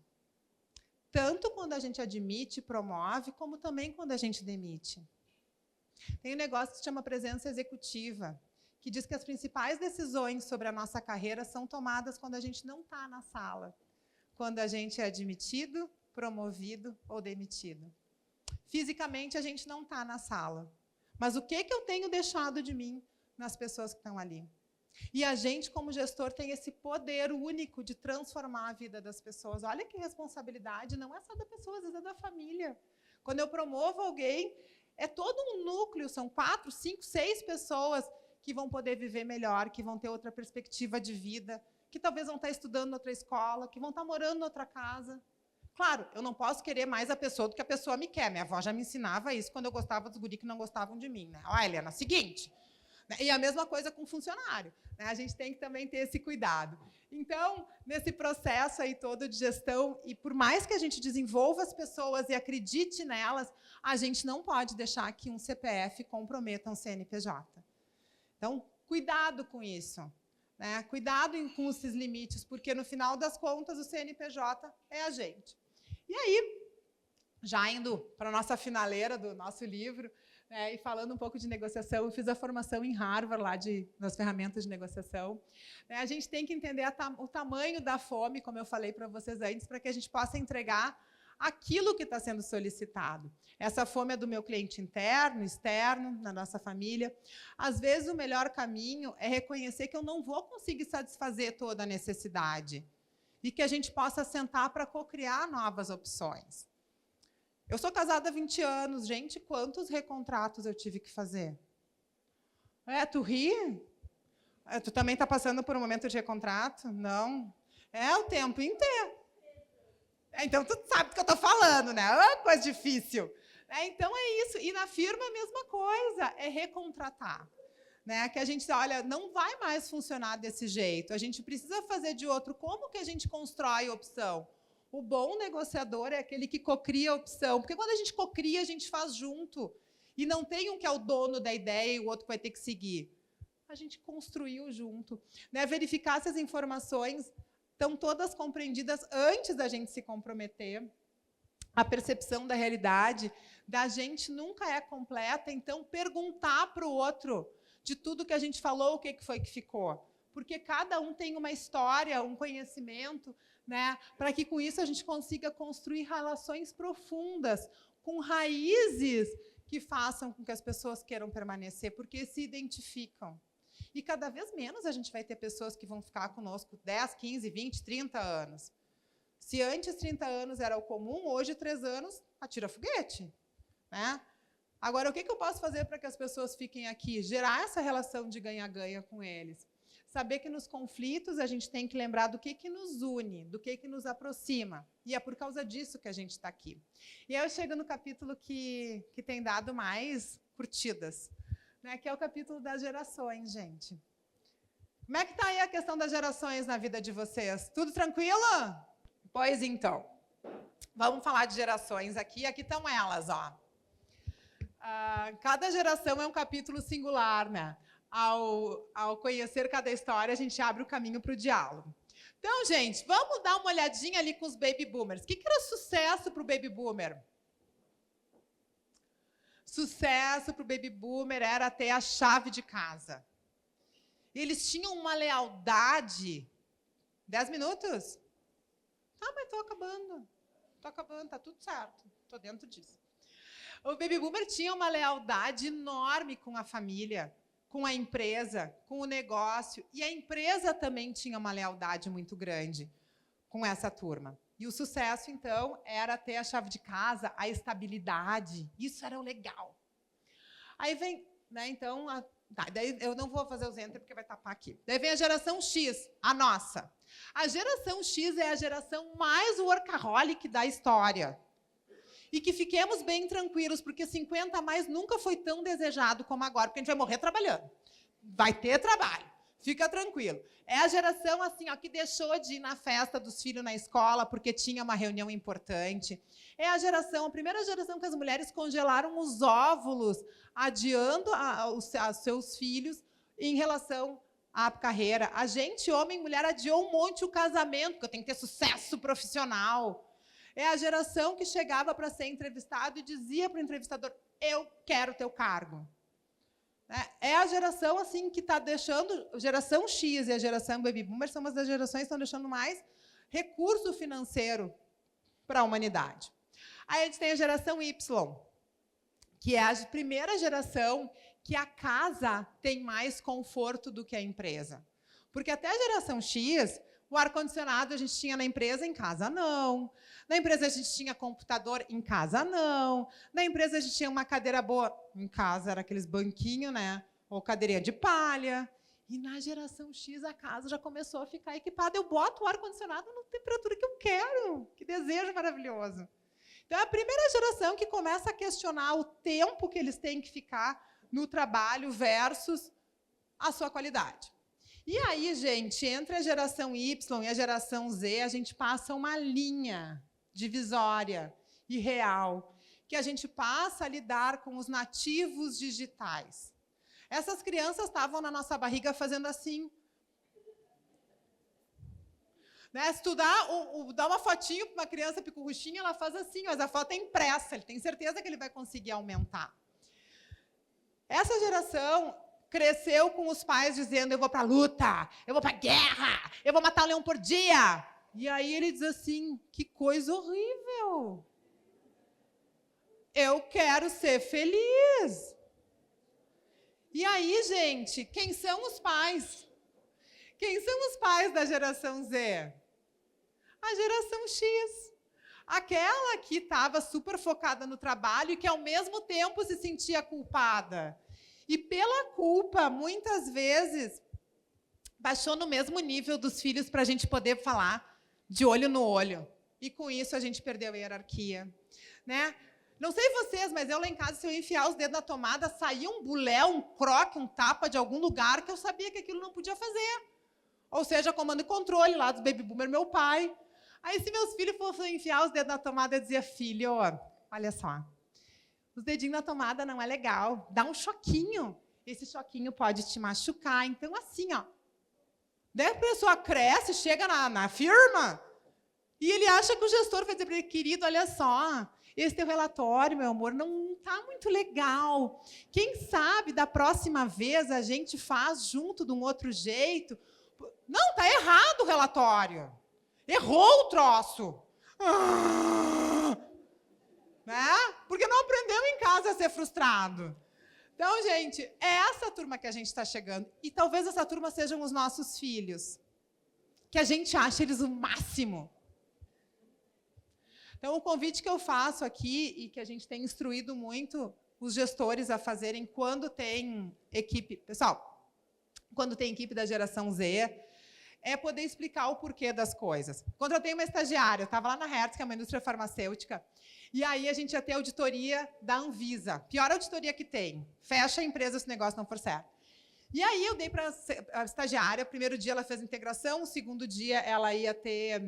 S4: Tanto quando a gente admite, promove, como também quando a gente demite. Tem um negócio que se chama presença executiva, que diz que as principais decisões sobre a nossa carreira são tomadas quando a gente não está na sala, quando a gente é admitido, promovido ou demitido. Fisicamente, a gente não está na sala. Mas o que eu tenho deixado de mim nas pessoas que estão ali? E a gente, como gestor, tem esse poder único de transformar a vida das pessoas. Olha que responsabilidade, não é só da pessoa, às vezes é da família. Quando eu promovo alguém, é todo um núcleo, são 4, 5, 6 pessoas que vão poder viver melhor, que vão ter outra perspectiva de vida, que talvez vão estar estudando em outra escola, que vão estar morando em outra casa. Claro, eu não posso querer mais a pessoa do que a pessoa me quer. Minha avó já me ensinava isso quando eu gostava dos guri que não gostavam de mim. Ó, Helena, seguinte. E a mesma coisa com funcionário. A gente tem que também ter esse cuidado. Então, nesse processo aí todo de gestão, e por mais que a gente desenvolva as pessoas e acredite nelas, a gente não pode deixar que um CPF comprometa um CNPJ. Então, cuidado com isso. Cuidado com esses limites, porque, no final das contas, o CNPJ é a gente. E aí, já indo para a nossa finaleira do nosso livro, e falando um pouco de negociação, eu fiz a formação em Harvard, lá nas ferramentas de negociação. A gente tem que entender o tamanho da fome, como eu falei para vocês antes, para que a gente possa entregar aquilo que está sendo solicitado. Essa fome é do meu cliente interno, externo, na nossa família. Às vezes, o melhor caminho é reconhecer que eu não vou conseguir satisfazer toda a necessidade e que a gente possa sentar para cocriar novas opções. Eu sou casada há 20 anos. Gente, quantos recontratos eu tive que fazer? Tu ri? Tu também está passando por um momento de recontrato? Não. É o tempo inteiro. Então, tu sabe do que eu estou falando, né? É uma coisa difícil. Então, é isso. E na firma, a mesma coisa. É recontratar. Que a gente, olha, não vai mais funcionar desse jeito. A gente precisa fazer de outro. Como que a gente constrói opção? O bom negociador é aquele que cocria a opção. Porque quando a gente cocria, a gente faz junto. E não tem um que é o dono da ideia e o outro que vai ter que seguir. A gente construiu junto. Verificar se as informações estão todas compreendidas antes da gente se comprometer. A percepção da realidade da gente nunca é completa, então perguntar para o outro de tudo que a gente falou, o que foi que ficou. Porque cada um tem uma história, um conhecimento, para que com isso a gente consiga construir relações profundas, com raízes que façam com que as pessoas queiram permanecer, porque se identificam. E cada vez menos a gente vai ter pessoas que vão ficar conosco 10, 15, 20, 30 anos. Se antes 30 anos era o comum, hoje 3 anos, atira foguete. Agora, o que eu posso fazer para que as pessoas fiquem aqui? Gerar essa relação de ganha-ganha com eles. Saber que nos conflitos a gente tem que lembrar do que nos une, do que nos aproxima. E é por causa disso que a gente está aqui. E aí eu chego no capítulo que tem dado mais curtidas, que é o capítulo das gerações, gente. Como é que está aí a questão das gerações na vida de vocês? Tudo tranquilo? Pois então. Vamos falar de gerações aqui. Aqui estão elas, ó. Cada geração é um capítulo singular, Ao conhecer cada história, a gente abre o caminho para o diálogo. Então, gente, vamos dar uma olhadinha ali com os baby boomers. O que era sucesso para o baby boomer? Sucesso para o baby boomer era ter a chave de casa. Eles tinham uma lealdade. 10 minutos? Ah, mas estou acabando, está tudo certo, estou dentro disso. O Baby Boomer tinha uma lealdade enorme com a família, com a empresa, com o negócio, e a empresa também tinha uma lealdade muito grande com essa turma. E o sucesso, então, era ter a chave de casa, a estabilidade, isso era o legal. Aí vem, né, então, daí eu não vou fazer os enter porque vai tapar aqui. Daí vem a geração X, a nossa. A geração X é a geração mais workaholic da história. E que fiquemos bem tranquilos, porque 50 a mais nunca foi tão desejado como agora, porque a gente vai morrer trabalhando. Vai ter trabalho, fica tranquilo. É a geração assim, ó, que deixou de ir na festa dos filhos na escola porque tinha uma reunião importante. É a primeira geração que as mulheres congelaram os óvulos, adiando os seus filhos em relação à carreira. A gente, homem e mulher, adiou um monte o casamento, porque eu tenho que ter sucesso profissional. É a geração que chegava para ser entrevistado e dizia para o entrevistador, eu quero teu cargo. É a geração assim, que está deixando, a geração X e a geração Baby Boomer são uma das gerações que estão deixando mais recurso financeiro para a humanidade. Aí a gente tem a geração Y, que é a primeira geração que a casa tem mais conforto do que a empresa. Porque até a geração X, o ar-condicionado a gente tinha na empresa, em casa não. Na empresa a gente tinha computador, em casa não. Na empresa a gente tinha uma cadeira boa, em casa era aqueles banquinhos, né? Ou cadeirinha de palha. E na geração X a casa já começou a ficar equipada. Eu boto o ar-condicionado na temperatura que eu quero. Que desejo maravilhoso. Então é a primeira geração que começa a questionar o tempo que eles têm que ficar no trabalho versus a sua qualidade. E aí, gente, entre a geração Y e a geração Z, a gente passa uma linha divisória e real, que a gente passa a lidar com os nativos digitais. Essas crianças estavam na nossa barriga fazendo assim. Né? Se tu dá uma fotinho para uma criança picorruchinha, ela faz assim, mas a foto é impressa, ele tem certeza que ele vai conseguir aumentar. Essa geração cresceu com os pais dizendo, eu vou para a luta, eu vou para a guerra, eu vou matar um leão por dia. E aí ele diz assim, que coisa horrível. Eu quero ser feliz. E aí, gente, quem são os pais? Quem são os pais da geração Z? A geração X. Aquela que estava super focada no trabalho e que, ao mesmo tempo, se sentia culpada. E pela culpa, muitas vezes, baixou no mesmo nível dos filhos para a gente poder falar de olho no olho. E, com isso, a gente perdeu a hierarquia. Né? Não sei vocês, mas eu lá em casa, se eu enfiar os dedos na tomada, saía um bulé, um croque, um tapa de algum lugar que eu sabia que aquilo não podia fazer. Ou seja, comando e controle lá dos Baby Boomer, meu pai. Aí, se meus filhos fossem enfiar os dedos na tomada, eu dizia, filho, olha só, os dedinhos na tomada não é legal, dá um choquinho. Esse choquinho pode te machucar. Então, assim, ó, daí a pessoa cresce, chega na firma, e ele acha que o gestor vai dizer para ele, querido, olha só, esse teu relatório, meu amor, não está muito legal. Quem sabe, da próxima vez, a gente faz junto de um outro jeito. Não, está errado o relatório. Errou o troço. Né? Porque não aprendeu em casa a ser frustrado. Então, gente, é essa turma que a gente está chegando. E talvez essa turma sejam os nossos filhos. Que a gente acha eles o máximo. Então, o convite que eu faço aqui, e que a gente tem instruído muito os gestores a fazerem quando tem equipe... Pessoal, quando tem equipe da geração Z, é poder explicar o porquê das coisas. Quando eu tenho uma estagiária, eu estava lá na Hertz, que é uma indústria farmacêutica, e aí a gente ia ter auditoria da Anvisa. Pior auditoria que tem. Fecha a empresa se o negócio não for certo. E aí eu dei para a estagiária, o primeiro dia ela fez a integração, o segundo dia ela ia ter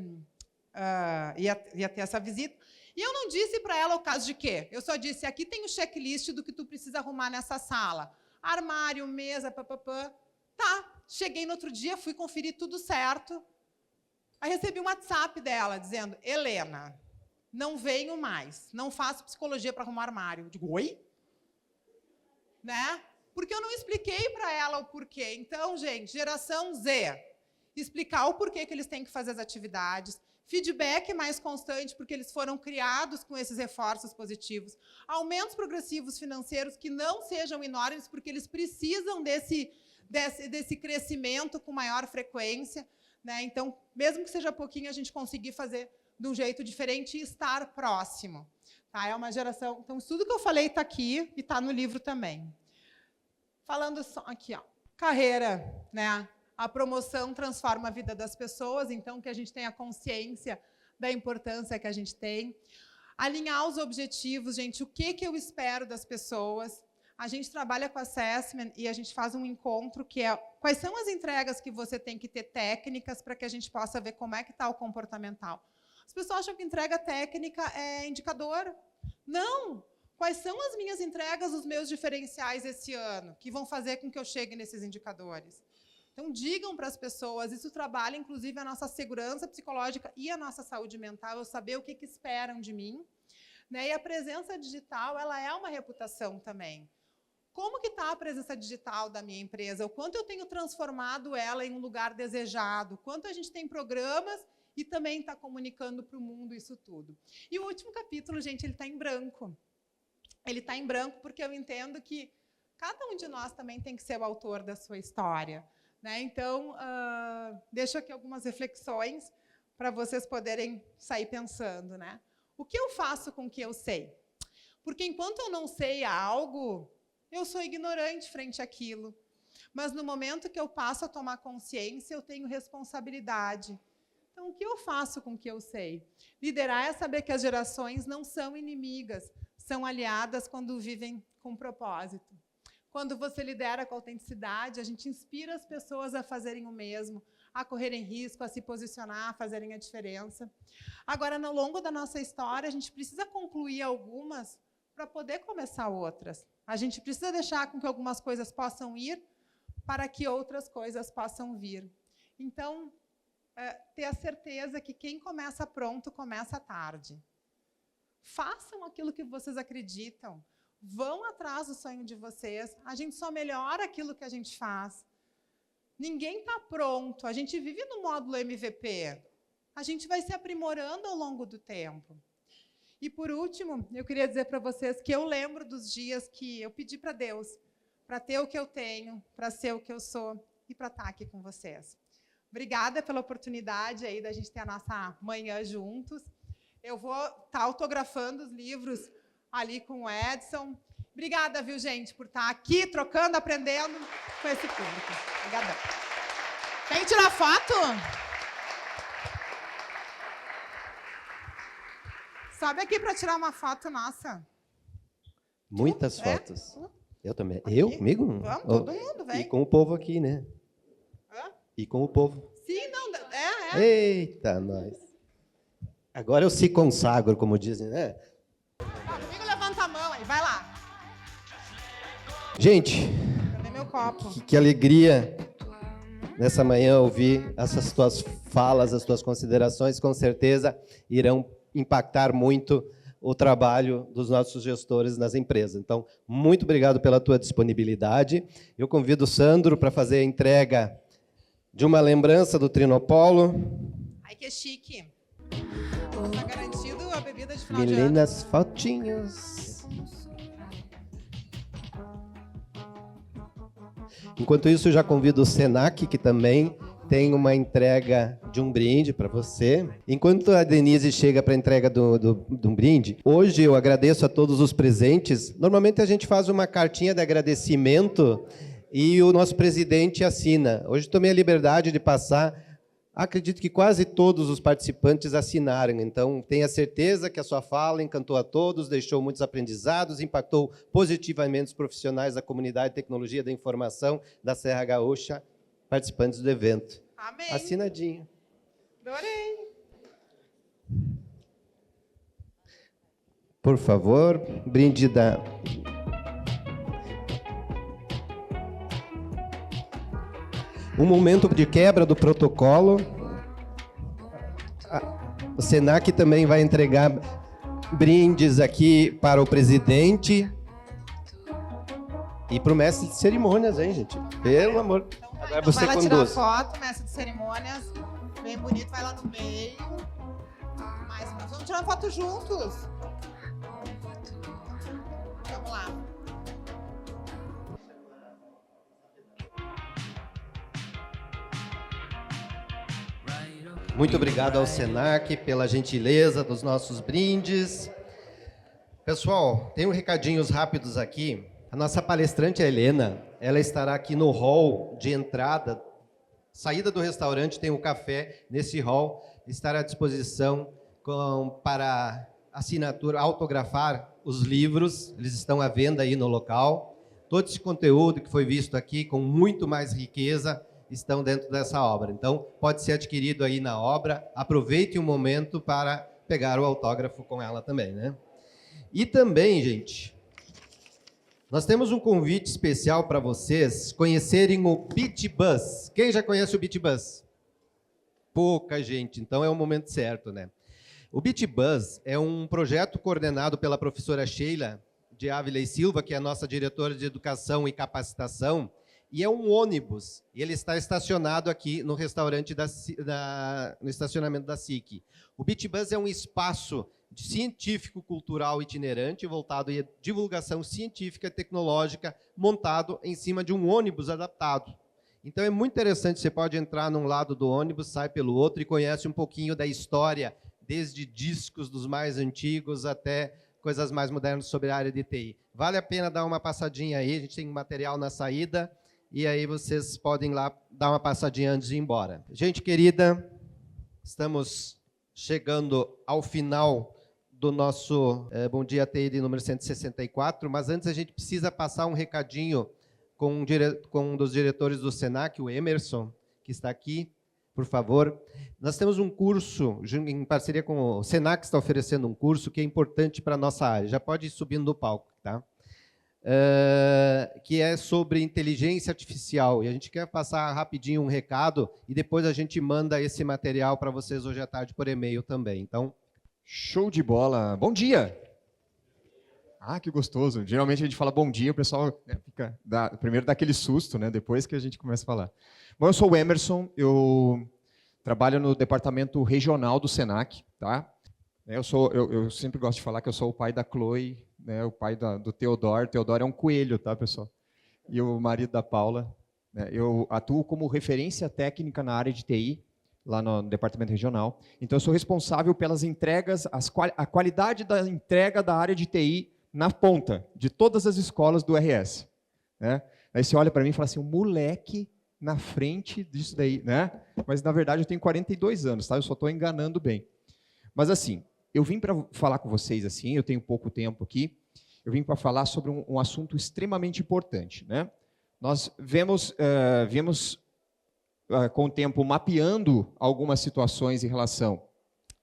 S4: essa visita. E eu não disse para ela o caso de quê? Eu só disse, aqui tem o checklist do que tu precisa arrumar nessa sala. Armário, mesa, papapã. Tá, cheguei no outro dia, fui conferir tudo certo. Aí recebi um WhatsApp dela, dizendo, Helena, não venho mais, não faço psicologia para arrumar armário. Eu digo, oi? Né? Porque eu não expliquei para ela o porquê. Então, gente, geração Z, explicar o porquê que eles têm que fazer as atividades, feedback mais constante, porque eles foram criados com esses reforços positivos, aumentos progressivos financeiros que não sejam enormes, porque eles precisam desse crescimento com maior frequência, né? Então, mesmo que seja pouquinho, a gente conseguir fazer de um jeito diferente e estar próximo. Tá? É uma geração... Então, tudo que eu falei está aqui e está no livro também. Falando só aqui, ó, carreira, né? A promoção transforma a vida das pessoas, então que a gente tenha consciência da importância que a gente tem. Alinhar os objetivos, gente, o que eu espero das pessoas. A gente trabalha com assessment e a gente faz um encontro que é quais são as entregas que você tem que ter técnicas para que a gente possa ver como é que está o comportamental. As pessoas acham que entrega técnica é indicador. Não! Quais são as minhas entregas, os meus diferenciais esse ano, que vão fazer com que eu chegue nesses indicadores? Então, digam para as pessoas, isso trabalha, inclusive, a nossa segurança psicológica e a nossa saúde mental, eu saber o que esperam de mim. Né? E a presença digital, ela é uma reputação também. Como que está a presença digital da minha empresa? O quanto eu tenho transformado ela em um lugar desejado? Quanto a gente tem programas e também está comunicando para o mundo isso tudo? E o último capítulo, gente, ele está em branco. Ele está em branco porque eu entendo que cada um de nós também tem que ser o autor da sua história. Né? Então, deixo aqui algumas reflexões para vocês poderem sair pensando. Né? O que eu faço com o que eu sei? Porque enquanto eu não sei algo, eu sou ignorante frente àquilo. Mas no momento que eu passo a tomar consciência, eu tenho responsabilidade. Então, o que eu faço com o que eu sei? Liderar é saber que as gerações não são inimigas, são aliadas quando vivem com propósito. Quando você lidera com autenticidade, a gente inspira as pessoas a fazerem o mesmo, a correrem risco, a se posicionar, a fazerem a diferença. Agora, ao longo da nossa história, a gente precisa concluir algumas para poder começar outras. A gente precisa deixar com que algumas coisas possam ir para que outras coisas possam vir. Então, ter a certeza que quem começa pronto, começa tarde. Façam aquilo que vocês acreditam. Vão atrás do sonho de vocês. A gente só melhora aquilo que a gente faz. Ninguém está pronto. A gente vive no módulo MVP. A gente vai se aprimorando ao longo do tempo. E, por último, eu queria dizer para vocês que eu lembro dos dias que eu pedi para Deus para ter o que eu tenho, para ser o que eu sou e para estar aqui com vocês. Obrigada pela oportunidade aí da gente ter a nossa manhã juntos. Eu vou estar autografando os livros ali com o Edson. Obrigada, viu, gente, por estar aqui, trocando, aprendendo com esse público. Obrigadão. Quer tirar foto? Sobe aqui para tirar uma foto nossa.
S1: Muitas fotos. Eu também.
S4: Aqui?
S1: Eu? Comigo?
S4: Vamos, todo mundo, vem.
S1: E com o povo aqui, né?
S4: Hã?
S1: E com o povo.
S4: Sim, não,
S1: Eita, nós. Agora eu se consagro, como dizem, né?
S4: Comigo levanta a mão aí, vai lá.
S1: Gente,
S4: Cadê meu copo?
S1: que alegria nessa manhã ouvir essas tuas falas, as tuas considerações, com certeza irão impactar muito o trabalho dos nossos gestores nas empresas. Então, muito obrigado pela tua disponibilidade. Eu convido o Sandro para fazer a entrega de uma lembrança do Trinopolo.
S4: Ai, que chique. Está garantido a bebida de final de ano.
S1: Meninas, fotinhos. Enquanto isso, eu já convido o Senac, que também tem uma entrega de um brinde para você. Enquanto a Denise chega para a entrega de um brinde, hoje eu agradeço a todos os presentes. Normalmente a gente faz uma cartinha de agradecimento e o nosso presidente assina. Hoje tomei a liberdade de passar. Acredito que quase todos os participantes assinaram, então tenha certeza que a sua fala encantou a todos, deixou muitos aprendizados, impactou positivamente os profissionais da comunidade de tecnologia da informação da Serra Gaúcha, participantes do evento.
S4: Amém.
S1: Assinadinho.
S4: Adorei.
S1: Por favor, brinde da... Um momento de quebra do protocolo. O Senac também vai entregar brindes aqui para o presidente. E pro mestre de cerimônias, hein, gente? Pelo amor. Agora você
S4: vai lá tirar
S1: conduz.
S4: foto, mestre de cerimônias. Bem bonito, vai lá no meio. Mais uma. Vamos tirar uma foto juntos. Vamos lá.
S1: Muito obrigado ao Senac pela gentileza dos nossos brindes. Pessoal, tem recadinhos rápidos aqui. A nossa palestrante, a Helena, ela estará aqui no hall de entrada. Saída do restaurante tem um café nesse hall. Estará à disposição para assinatura, autografar os livros. Eles estão à venda aí no local. Todo esse conteúdo que foi visto aqui, com muito mais riqueza, estão dentro dessa obra. Então, pode ser adquirido aí na obra. Aproveite um momento para pegar o autógrafo com ela também, né? E também, gente, nós temos um convite especial para vocês conhecerem o Beat Bus. Quem já conhece o Beat Bus? Pouca gente, então é o momento certo, né? O Beat Bus é um projeto coordenado pela professora Sheila de Ávila e Silva, que é a nossa diretora de Educação e Capacitação, e é um ônibus, e ele está estacionado aqui no restaurante no estacionamento da SIC. O Beat Bus é um espaço científico-cultural itinerante voltado à divulgação científica e tecnológica montado em cima de um ônibus adaptado. Então é muito interessante, você pode entrar num lado do ônibus, sai pelo outro e conhece um pouquinho da história, desde discos dos mais antigos até coisas mais modernas sobre a área de TI. Vale a pena dar uma passadinha aí, a gente tem material na saída, e aí vocês podem lá dar uma passadinha antes de ir embora. Gente querida, estamos chegando ao final do nosso Bom Dia TI de número 164, mas antes a gente precisa passar um recadinho com um dos diretores do Senac, o Emerson, que está aqui, por favor. Nós temos um curso, em parceria com o Senac, está oferecendo um curso que é importante para a nossa área. Já pode ir subindo no palco, tá? Que é sobre inteligência artificial. E a gente quer passar rapidinho um recado e depois a gente manda esse material para vocês hoje à tarde por e-mail também. Então,
S5: show de bola. Bom dia. Ah, que gostoso. Geralmente a gente fala bom dia, o pessoal primeiro dá aquele susto, né? Depois que a gente começa a falar. Bom, eu sou o Emerson, eu trabalho no departamento regional do Senac, tá? Eu sempre gosto de falar que eu sou o pai da Chloe, né, o pai do Teodoro. Teodoro é um coelho, tá, pessoal? E o marido da Paula. Né, eu atuo como referência técnica na área de TI, lá no departamento regional. Então, eu sou responsável pelas entregas, a qualidade da entrega da área de TI na ponta de todas as escolas do RS. Né? Aí você olha para mim e fala assim, um moleque na frente disso daí, né? Mas, na verdade, eu tenho 42 anos, tá? Eu só estou enganando bem. Mas, assim, eu vim para falar com vocês, assim, eu tenho pouco tempo aqui, eu vim para falar sobre um assunto extremamente importante, né? Nós vemos com o tempo mapeando algumas situações em relação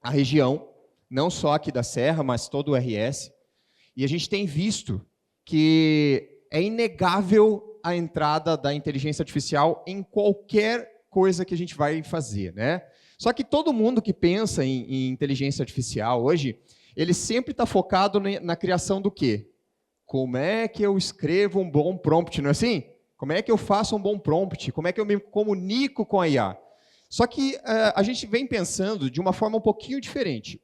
S5: à região, não só aqui da Serra, mas todo o RS, e a gente tem visto que é inegável a entrada da inteligência artificial em qualquer coisa que a gente vai fazer, né? Só que todo mundo que pensa em inteligência artificial hoje, ele sempre está focado na criação do quê? Como é que eu escrevo um bom prompt, não é assim? Como é que eu faço um bom prompt? Como é que eu me comunico com a IA? Só que a gente vem pensando de uma forma um pouquinho diferente.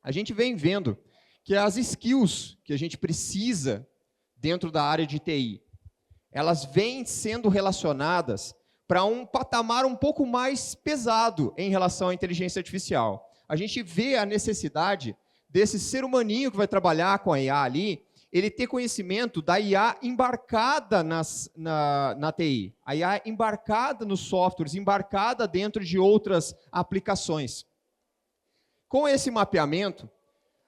S5: A gente vem vendo que as skills que a gente precisa dentro da área de TI, elas vêm sendo relacionadas para um patamar um pouco mais pesado em relação à inteligência artificial. A gente vê a necessidade desse ser humaninho que vai trabalhar com a IA ali, ele ter conhecimento da IA embarcada na TI, a IA embarcada nos softwares, embarcada dentro de outras aplicações. Com esse mapeamento,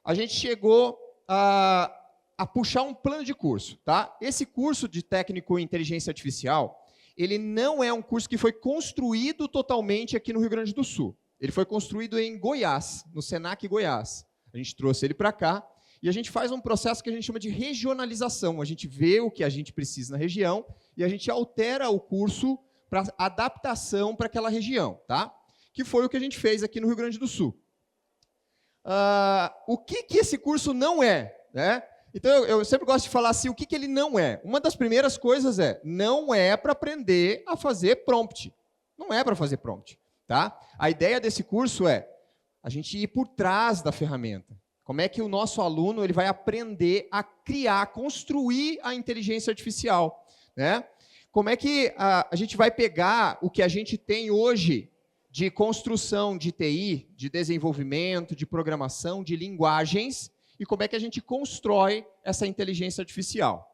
S5: a gente chegou a puxar um plano de curso. Tá? Esse curso de técnico em inteligência artificial, ele não é um curso que foi construído totalmente aqui no Rio Grande do Sul. Ele foi construído em Goiás, no Senac Goiás. A gente trouxe ele para cá e a gente faz um processo que a gente chama de regionalização. A gente vê o que a gente precisa na região e a gente altera o curso para adaptação para aquela região. Tá? Que foi o que a gente fez aqui no Rio Grande do Sul. O que esse curso não é? Né? Então, eu sempre gosto de falar assim, o que ele não é. Uma das primeiras coisas não é para aprender a fazer prompt. Não é para fazer prompt. Tá? A ideia desse curso é a gente ir por trás da ferramenta. Como é que o nosso aluno ele vai aprender a criar, construir a inteligência artificial, né? Como é que a gente vai pegar o que a gente tem hoje de construção de TI, de desenvolvimento, de programação, de linguagens, e como é que a gente constrói essa inteligência artificial.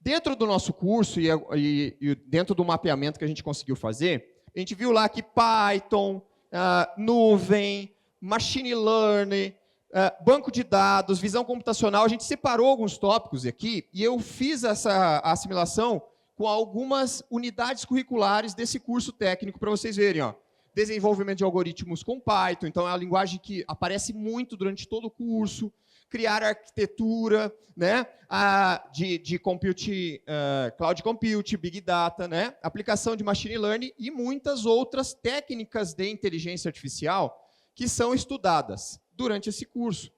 S5: Dentro do nosso curso e dentro do mapeamento que a gente conseguiu fazer, a gente viu lá que Python, nuvem, machine learning, banco de dados, visão computacional, a gente separou alguns tópicos aqui e eu fiz essa assimilação com algumas unidades curriculares desse curso técnico para vocês verem. Ó. Desenvolvimento de algoritmos com Python, então é a linguagem que aparece muito durante todo o curso. Criar arquitetura, né, de compute, cloud compute, big data, né, aplicação de machine learning e muitas outras técnicas de inteligência artificial que são estudadas durante esse curso.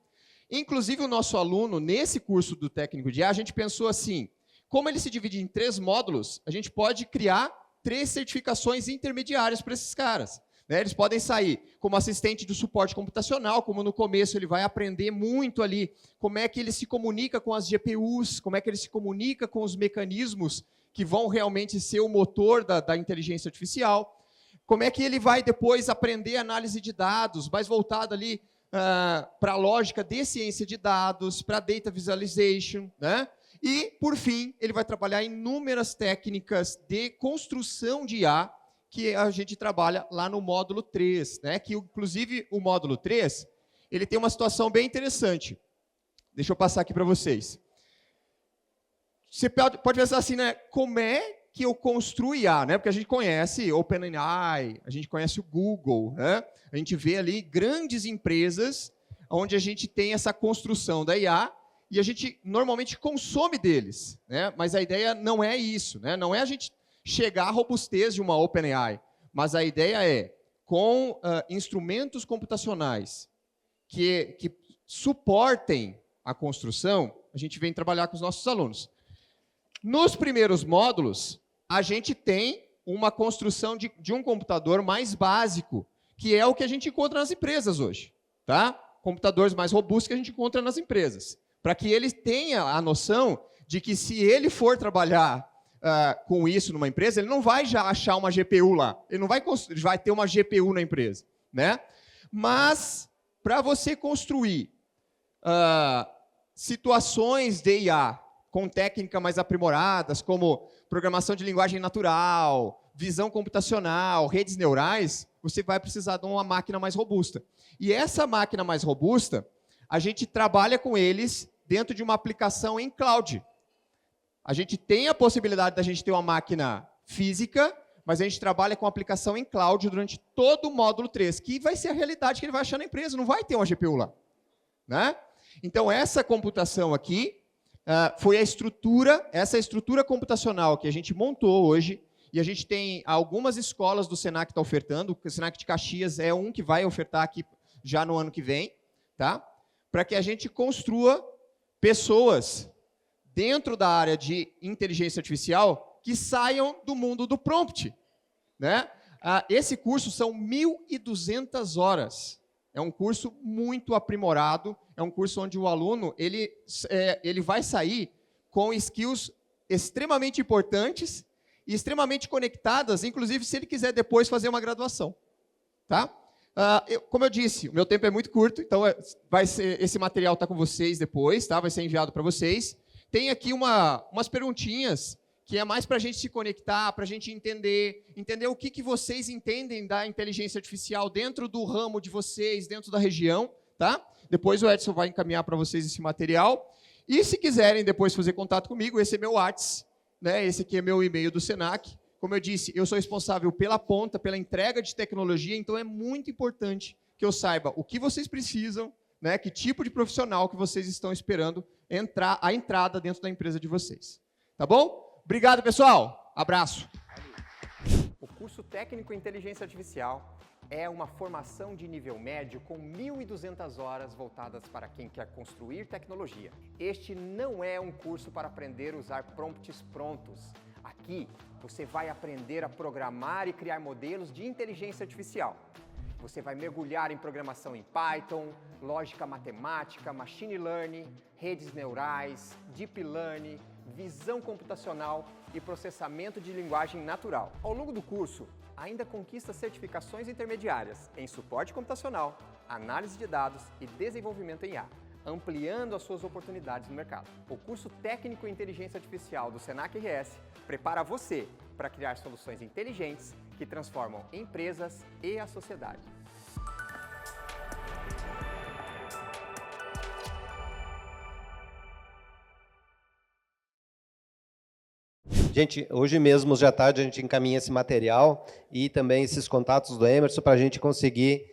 S5: Inclusive, o nosso aluno, nesse curso do técnico de IA, a gente pensou assim, como ele se divide em 3 módulos, a gente pode criar 3 certificações intermediárias para esses caras. Né? Eles podem sair como assistente de suporte computacional, como no começo ele vai aprender muito ali como é que ele se comunica com as GPUs, como é que ele se comunica com os mecanismos que vão realmente ser o motor da inteligência artificial, como é que ele vai depois aprender análise de dados, mais voltado ali para a lógica de ciência de dados, para data visualization, né? E, por fim, ele vai trabalhar inúmeras técnicas de construção de IA, que a gente trabalha lá no módulo 3, né? Que, inclusive, o módulo 3, ele tem uma situação bem interessante. Deixa eu passar aqui para vocês. Você pode pensar assim, né? Como é que eu construo IA, né? Porque a gente conhece OpenAI, a gente conhece o Google, né? A gente vê ali grandes empresas onde a gente tem essa construção da IA e a gente normalmente consome deles, né? Mas a ideia não é isso, né? Não é a gente chegar à robustez de uma OpenAI, mas a ideia é, com instrumentos computacionais que suportem a construção, a gente vem trabalhar com os nossos alunos. Nos primeiros módulos, a gente tem uma construção de um computador mais básico, que é o que a gente encontra nas empresas hoje. Tá? Computadores mais robustos que a gente encontra nas empresas. Para que ele tenha a noção de que se ele for trabalhar com isso numa empresa, ele não vai já achar uma GPU lá. Ele não vai ter uma GPU na empresa. Né? Mas, para você construir situações de IA com técnicas mais aprimoradas, como programação de linguagem natural, visão computacional, redes neurais, você vai precisar de uma máquina mais robusta. E essa máquina mais robusta, a gente trabalha com eles dentro de uma aplicação em cloud. A gente tem a possibilidade da gente ter uma máquina física, mas a gente trabalha com aplicação em cloud durante todo o módulo 3, que vai ser a realidade que ele vai achar na empresa, não vai ter uma GPU lá. Né? Então, essa computação aqui foi essa estrutura computacional que a gente montou hoje, e a gente tem algumas escolas do Senac que está ofertando, o Senac de Caxias é um que vai ofertar aqui já no ano que vem, tá? Para que a gente construa pessoas dentro da área de inteligência artificial que saiam do mundo do prompt. Né? Esse curso são 1.200 horas. É um curso muito aprimorado, é um curso onde o aluno ele vai sair com skills extremamente importantes e extremamente conectadas, inclusive se ele quiser depois fazer uma graduação. Tá? Como eu disse, o meu tempo é muito curto, então esse material está com vocês depois, tá? Vai ser enviado para vocês. Tem aqui umas perguntinhas que é mais para a gente se conectar, para a gente entender o que vocês entendem da inteligência artificial dentro do ramo de vocês, dentro da região. Tá? Depois o Edson vai encaminhar para vocês esse material. E se quiserem depois fazer contato comigo, esse é meu WhatsApp, né? Esse aqui é meu e-mail do Senac. Como eu disse, eu sou responsável pela ponta, pela entrega de tecnologia, então é muito importante que eu saiba o que vocês precisam, né? Que tipo de profissional que vocês estão esperando a entrada dentro da empresa de vocês. Tá bom? Obrigado, pessoal. Abraço.
S6: O curso técnico em inteligência artificial
S5: é uma formação de nível médio com 1.200 horas voltadas para quem quer construir tecnologia. Este não é um curso para aprender a usar prompts prontos. Aqui você vai aprender a programar e criar modelos de inteligência artificial. Você vai mergulhar em programação em Python, lógica matemática, machine learning, redes neurais, deep learning, visão computacional e processamento de linguagem natural. Ao longo do curso, ainda conquista certificações intermediárias em suporte computacional, análise de dados e desenvolvimento em IA, ampliando as suas oportunidades no mercado. O curso técnico em inteligência artificial do Senac RS prepara você para criar soluções inteligentes que transformam empresas e a sociedade.
S1: Gente, hoje mesmo, já à tarde, a gente encaminha esse material e também esses contatos do Emerson para a gente conseguir,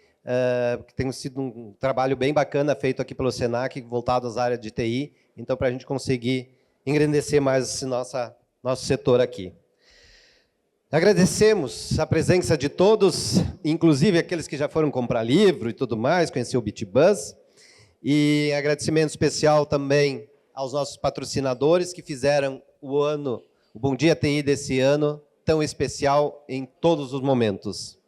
S1: que tem sido um trabalho bem bacana feito aqui pelo Senac, voltado às áreas de TI, então para a gente conseguir engrandecer mais esse nosso setor aqui. Agradecemos a presença de todos, inclusive aqueles que já foram comprar livro e tudo mais, conhecer o Bitbuzz, e agradecimento especial também aos nossos patrocinadores que fizeram o Bom Dia TI desse ano tão especial em todos os momentos.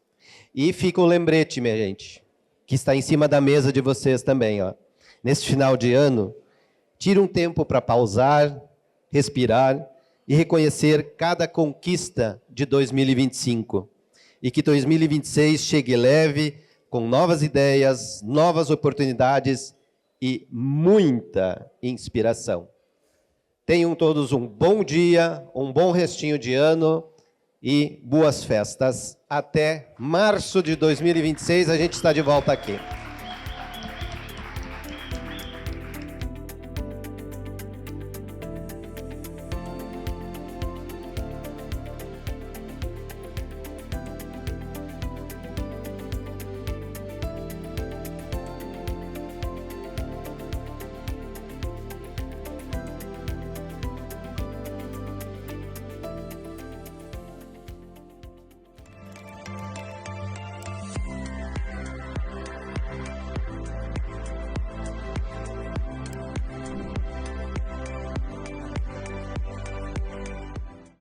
S1: E fica um lembrete, minha gente, que está em cima da mesa de vocês também. Ó. Nesse final de ano, tire um tempo para pausar, respirar e reconhecer cada conquista de 2025. E que 2026 chegue leve, com novas ideias, novas oportunidades e muita inspiração. Tenham todos um bom dia, um bom restinho de ano e boas festas. Até março de 2026 a gente está de volta aqui.